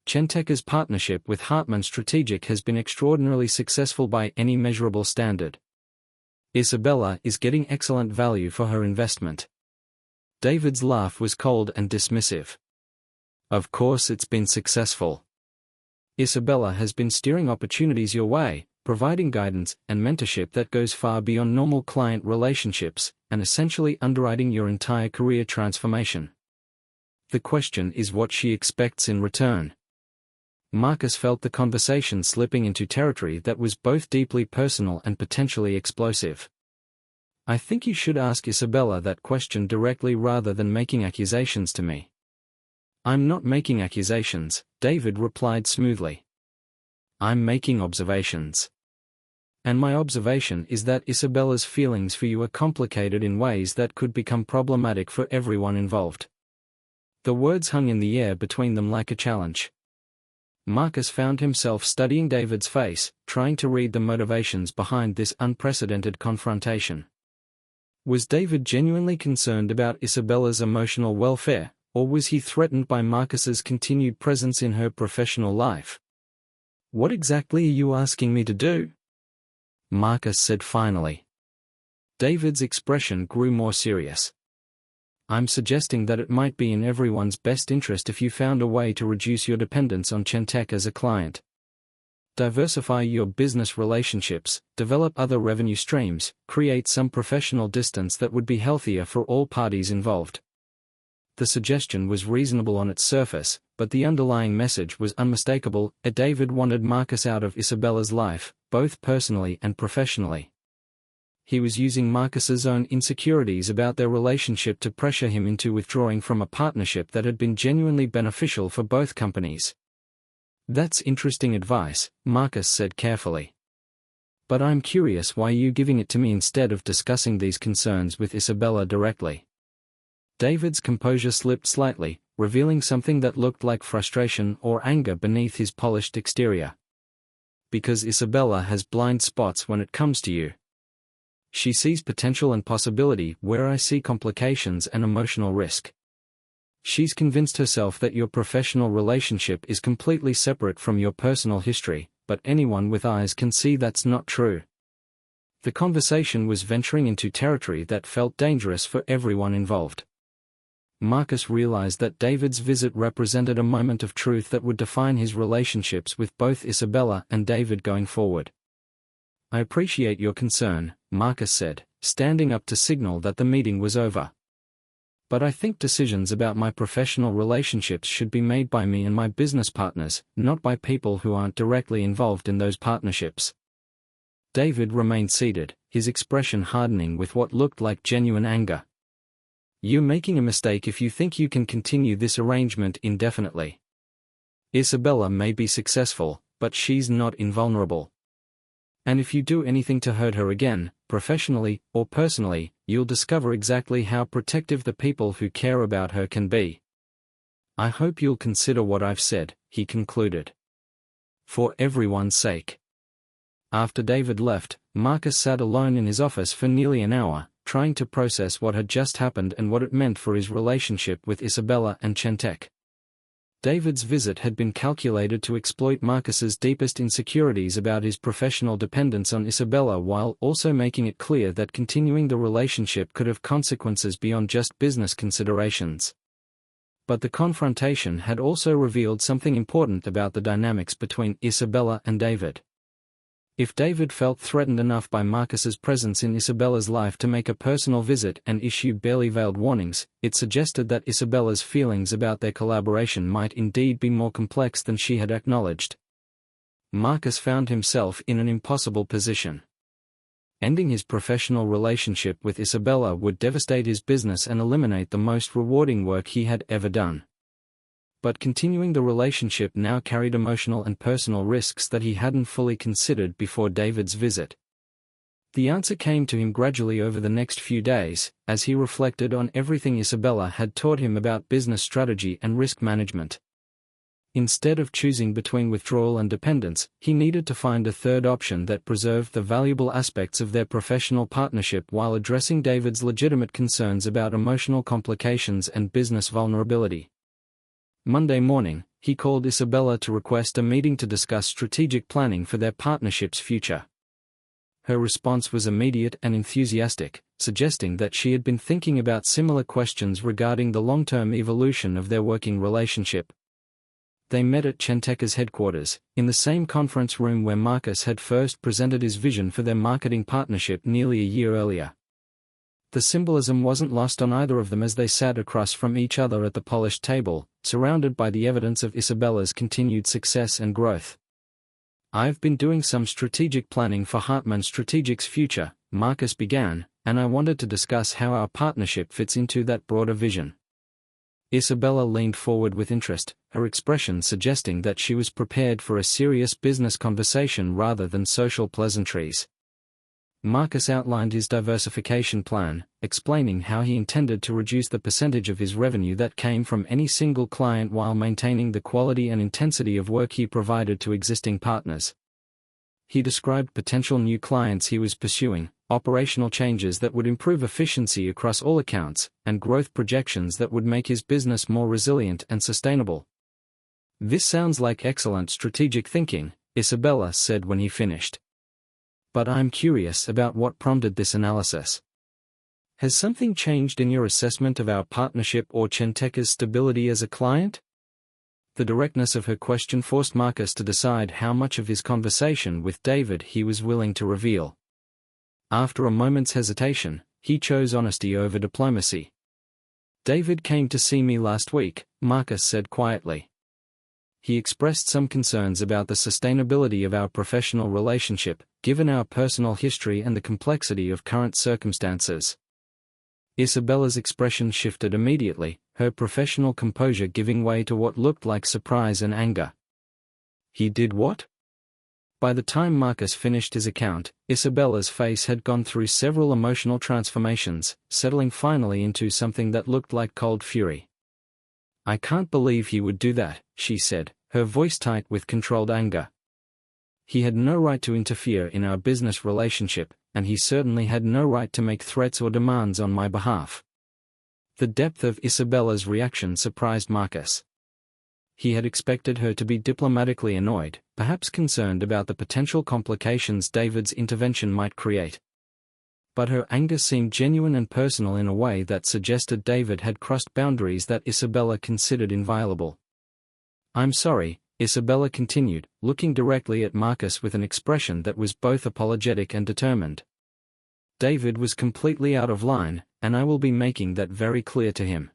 Chenteka's partnership with Hartman Strategic has been extraordinarily successful by any measurable standard. Isabella is getting excellent value for her investment. David's laugh was cold and dismissive. "Of course it's been successful. Isabella has been steering opportunities your way, providing guidance and mentorship that goes far beyond normal client relationships, and essentially underwriting your entire career transformation. The question is what she expects in return." Marcus felt the conversation slipping into territory that was both deeply personal and potentially explosive. "I think you should ask Isabella that question directly rather than making accusations to me." "I'm not making accusations," David replied smoothly. "I'm making observations. And my observation is that Isabella's feelings for you are complicated in ways that could become problematic for everyone involved." The words hung in the air between them like a challenge. Marcus found himself studying David's face, trying to read the motivations behind this unprecedented confrontation. Was David genuinely concerned about Isabella's emotional welfare, or was he threatened by Marcus's continued presence in her professional life? "What exactly are you asking me to do?" Marcus said finally. David's expression grew more serious. "I'm suggesting that it might be in everyone's best interest if you found a way to reduce your dependence on Chenteka as a client. Diversify your business relationships, develop other revenue streams, create some professional distance that would be healthier for all parties involved." The suggestion was reasonable on its surface, but the underlying message was unmistakable. David wanted Marcus out of Isabella's life, both personally and professionally. He was using Marcus's own insecurities about their relationship to pressure him into withdrawing from a partnership that had been genuinely beneficial for both companies. "That's interesting advice," Marcus said carefully. "But I'm curious why you're giving it to me instead of discussing these concerns with Isabella directly." David's composure slipped slightly, revealing something that looked like frustration or anger beneath his polished exterior. "Because Isabella has blind spots when it comes to you. She sees potential and possibility where I see complications and emotional risk. She's convinced herself that your professional relationship is completely separate from your personal history, but anyone with eyes can see that's not true." The conversation was venturing into territory that felt dangerous for everyone involved. Marcus realized that David's visit represented a moment of truth that would define his relationships with both Isabella and David going forward. "I appreciate your concern," Marcus said, standing up to signal that the meeting was over. "But I think decisions about my professional relationships should be made by me and my business partners, not by people who aren't directly involved in those partnerships." David remained seated, his expression hardening with what looked like genuine anger. "You're making a mistake if you think you can continue this arrangement indefinitely. Isabella may be successful, but she's not invulnerable. And if you do anything to hurt her again, professionally or personally, you'll discover exactly how protective the people who care about her can be. I hope you'll consider what I've said," he concluded. "For everyone's sake." After David left, Marcus sat alone in his office for nearly an hour, trying to process what had just happened and what it meant for his relationship with Isabella and Chantec. David's visit had been calculated to exploit Marcus's deepest insecurities about his professional dependence on Isabella while also making it clear that continuing the relationship could have consequences beyond just business considerations. But the confrontation had also revealed something important about the dynamics between Isabella and David. If David felt threatened enough by Marcus's presence in Isabella's life to make a personal visit and issue barely veiled warnings, it suggested that Isabella's feelings about their collaboration might indeed be more complex than she had acknowledged. Marcus found himself in an impossible position. Ending his professional relationship with Isabella would devastate his business and eliminate the most rewarding work he had ever done. But continuing the relationship now carried emotional and personal risks that he hadn't fully considered before David's visit. The answer came to him gradually over the next few days, as he reflected on everything Isabella had taught him about business strategy and risk management. Instead of choosing between withdrawal and dependence, he needed to find a third option that preserved the valuable aspects of their professional partnership while addressing David's legitimate concerns about emotional complications and business vulnerability. Monday morning, he called Isabella to request a meeting to discuss strategic planning for their partnership's future. Her response was immediate and enthusiastic, suggesting that she had been thinking about similar questions regarding the long-term evolution of their working relationship. They met at Chantec's headquarters, in the same conference room where Marcus had first presented his vision for their marketing partnership nearly a year earlier. The symbolism wasn't lost on either of them as they sat across from each other at the polished table, surrounded by the evidence of Isabella's continued success and growth. "I've been doing some strategic planning for Hartman Strategic's future," Marcus began, "and I wanted to discuss how our partnership fits into that broader vision." Isabella leaned forward with interest, her expression suggesting that she was prepared for a serious business conversation rather than social pleasantries. Marcus outlined his diversification plan, explaining how he intended to reduce the percentage of his revenue that came from any single client while maintaining the quality and intensity of work he provided to existing partners. He described potential new clients he was pursuing, operational changes that would improve efficiency across all accounts, and growth projections that would make his business more resilient and sustainable. "This sounds like excellent strategic thinking," Isabella said when he finished. "But I'm curious about what prompted this analysis. Has something changed in your assessment of our partnership or Chantec's stability as a client?" The directness of her question forced Marcus to decide how much of his conversation with David he was willing to reveal. After a moment's hesitation, he chose honesty over diplomacy. "David came to see me last week," Marcus said quietly. "He expressed some concerns about the sustainability of our professional relationship, given our personal history and the complexity of current circumstances." Isabella's expression shifted immediately, her professional composure giving way to what looked like surprise and anger. "He did what?" By the time Marcus finished his account, Isabella's face had gone through several emotional transformations, settling finally into something that looked like cold fury. "I can't believe he would do that," she said, her voice tight with controlled anger. "He had no right to interfere in our business relationship, and he certainly had no right to make threats or demands on my behalf." The depth of Isabella's reaction surprised Marcus. He had expected her to be diplomatically annoyed, perhaps concerned about the potential complications David's intervention might create. but her anger seemed genuine and personal in a way that suggested David had crossed boundaries that Isabella considered inviolable. "I'm sorry," Isabella continued, looking directly at Marcus with an expression that was both apologetic and determined. "David was completely out of line, and I will be making that very clear to him.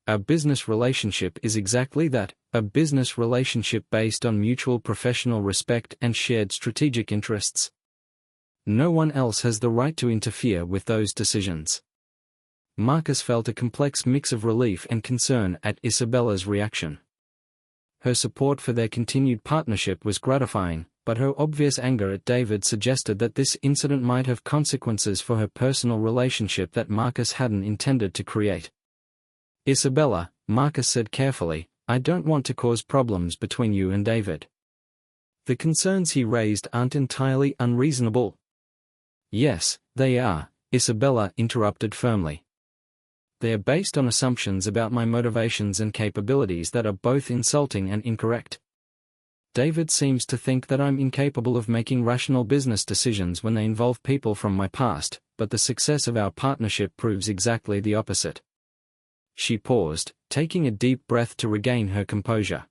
Our business relationship is exactly that, a business relationship based on mutual professional respect and shared strategic interests. No one else has the right to interfere with those decisions." Marcus felt a complex mix of relief and concern at Isabella's reaction. Her support for their continued partnership was gratifying, but her obvious anger at David suggested that this incident might have consequences for her personal relationship that Marcus hadn't intended to create. "Isabella," Marcus said carefully, "I don't want to cause problems between you and David. The concerns he raised aren't entirely unreasonable." "Yes, they are," Isabella interrupted firmly. "They are based on assumptions about my motivations and capabilities that are both insulting and incorrect. David seems to think that I'm incapable of making rational business decisions when they involve people from my past, but the success of our partnership proves exactly the opposite." She paused, taking a deep breath to regain her composure.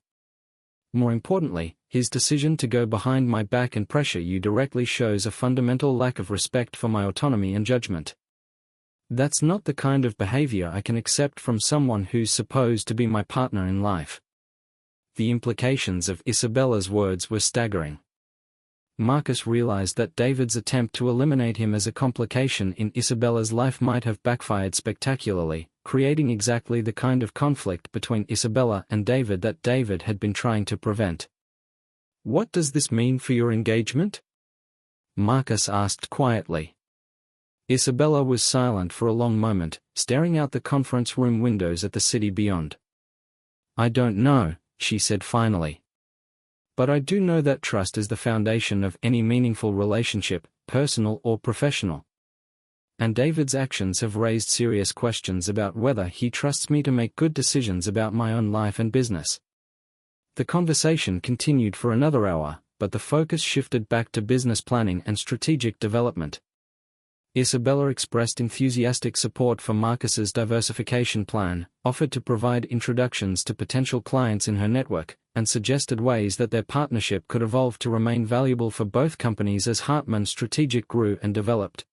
"More importantly, his decision to go behind my back and pressure you directly shows a fundamental lack of respect for my autonomy and judgment. That's not the kind of behavior I can accept from someone who's supposed to be my partner in life." The implications of Isabella's words were staggering. Marcus realized that David's attempt to eliminate him as a complication in Isabella's life might have backfired spectacularly, creating exactly the kind of conflict between Isabella and David that David had been trying to prevent. "What does this mean for your engagement?" Marcus asked quietly. Isabella was silent for a long moment, staring out the conference room windows at the city beyond. "I don't know," she said finally. "But I do know that trust is the foundation of any meaningful relationship, personal or professional. And David's actions have raised serious questions about whether he trusts me to make good decisions about my own life and business." The conversation continued for another hour, but the focus shifted back to business planning and strategic development. Isabella expressed enthusiastic support for Marcus's diversification plan, offered to provide introductions to potential clients in her network, and suggested ways that their partnership could evolve to remain valuable for both companies as Hartman Strategic grew and developed.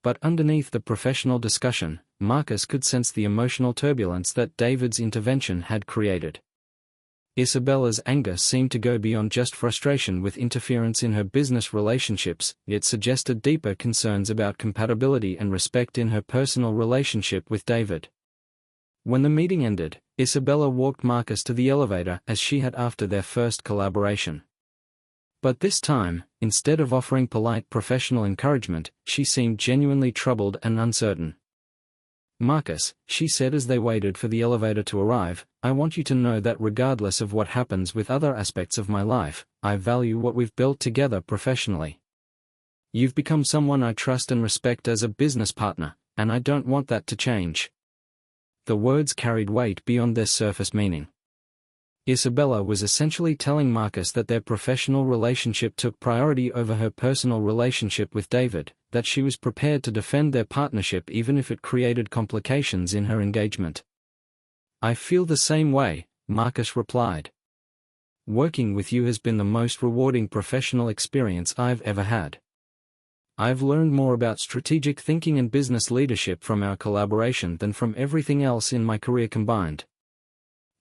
But underneath the professional discussion, Marcus could sense the emotional turbulence that David's intervention had created. Isabella's anger seemed to go beyond just frustration with interference in her business relationships, it suggested deeper concerns about compatibility and respect in her personal relationship with David. When the meeting ended, Isabella walked Marcus to the elevator as she had after their first collaboration. But this time, instead of offering polite professional encouragement, she seemed genuinely troubled and uncertain. "Marcus," she said as they waited for the elevator to arrive, "I want you to know that regardless of what happens with other aspects of my life, I value what we've built together professionally. You've become someone I trust and respect as a business partner, and I don't want that to change." The words carried weight beyond their surface meaning. Isabella was essentially telling Marcus that their professional relationship took priority over her personal relationship with David, that she was prepared to defend their partnership even if it created complications in her engagement. "I feel the same way," Marcus replied. "Working with you has been the most rewarding professional experience I've ever had. I've learned more about strategic thinking and business leadership from our collaboration than from everything else in my career combined."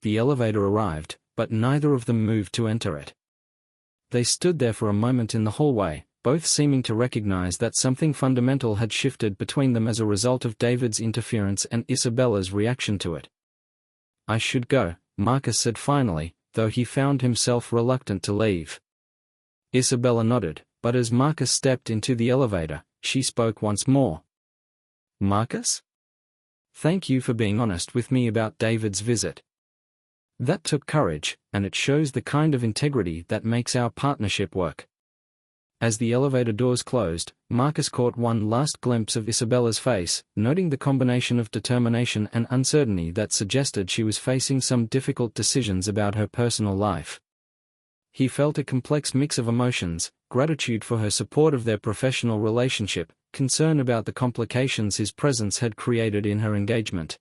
The elevator arrived, but neither of them moved to enter it. They stood there for a moment in the hallway, both seeming to recognize that something fundamental had shifted between them as a result of David's interference and Isabella's reaction to it. "I should go," Marcus said finally, though he found himself reluctant to leave. Isabella nodded, but as Marcus stepped into the elevator, she spoke once more. "Marcus? Thank you for being honest with me about David's visit. That took courage, and it shows the kind of integrity that makes our partnership work." As the elevator doors closed, Marcus caught one last glimpse of Isabella's face, noting the combination of determination and uncertainty that suggested she was facing some difficult decisions about her personal life. He felt a complex mix of emotions, gratitude for her support of their professional relationship, concern about the complications his presence had created in her engagement.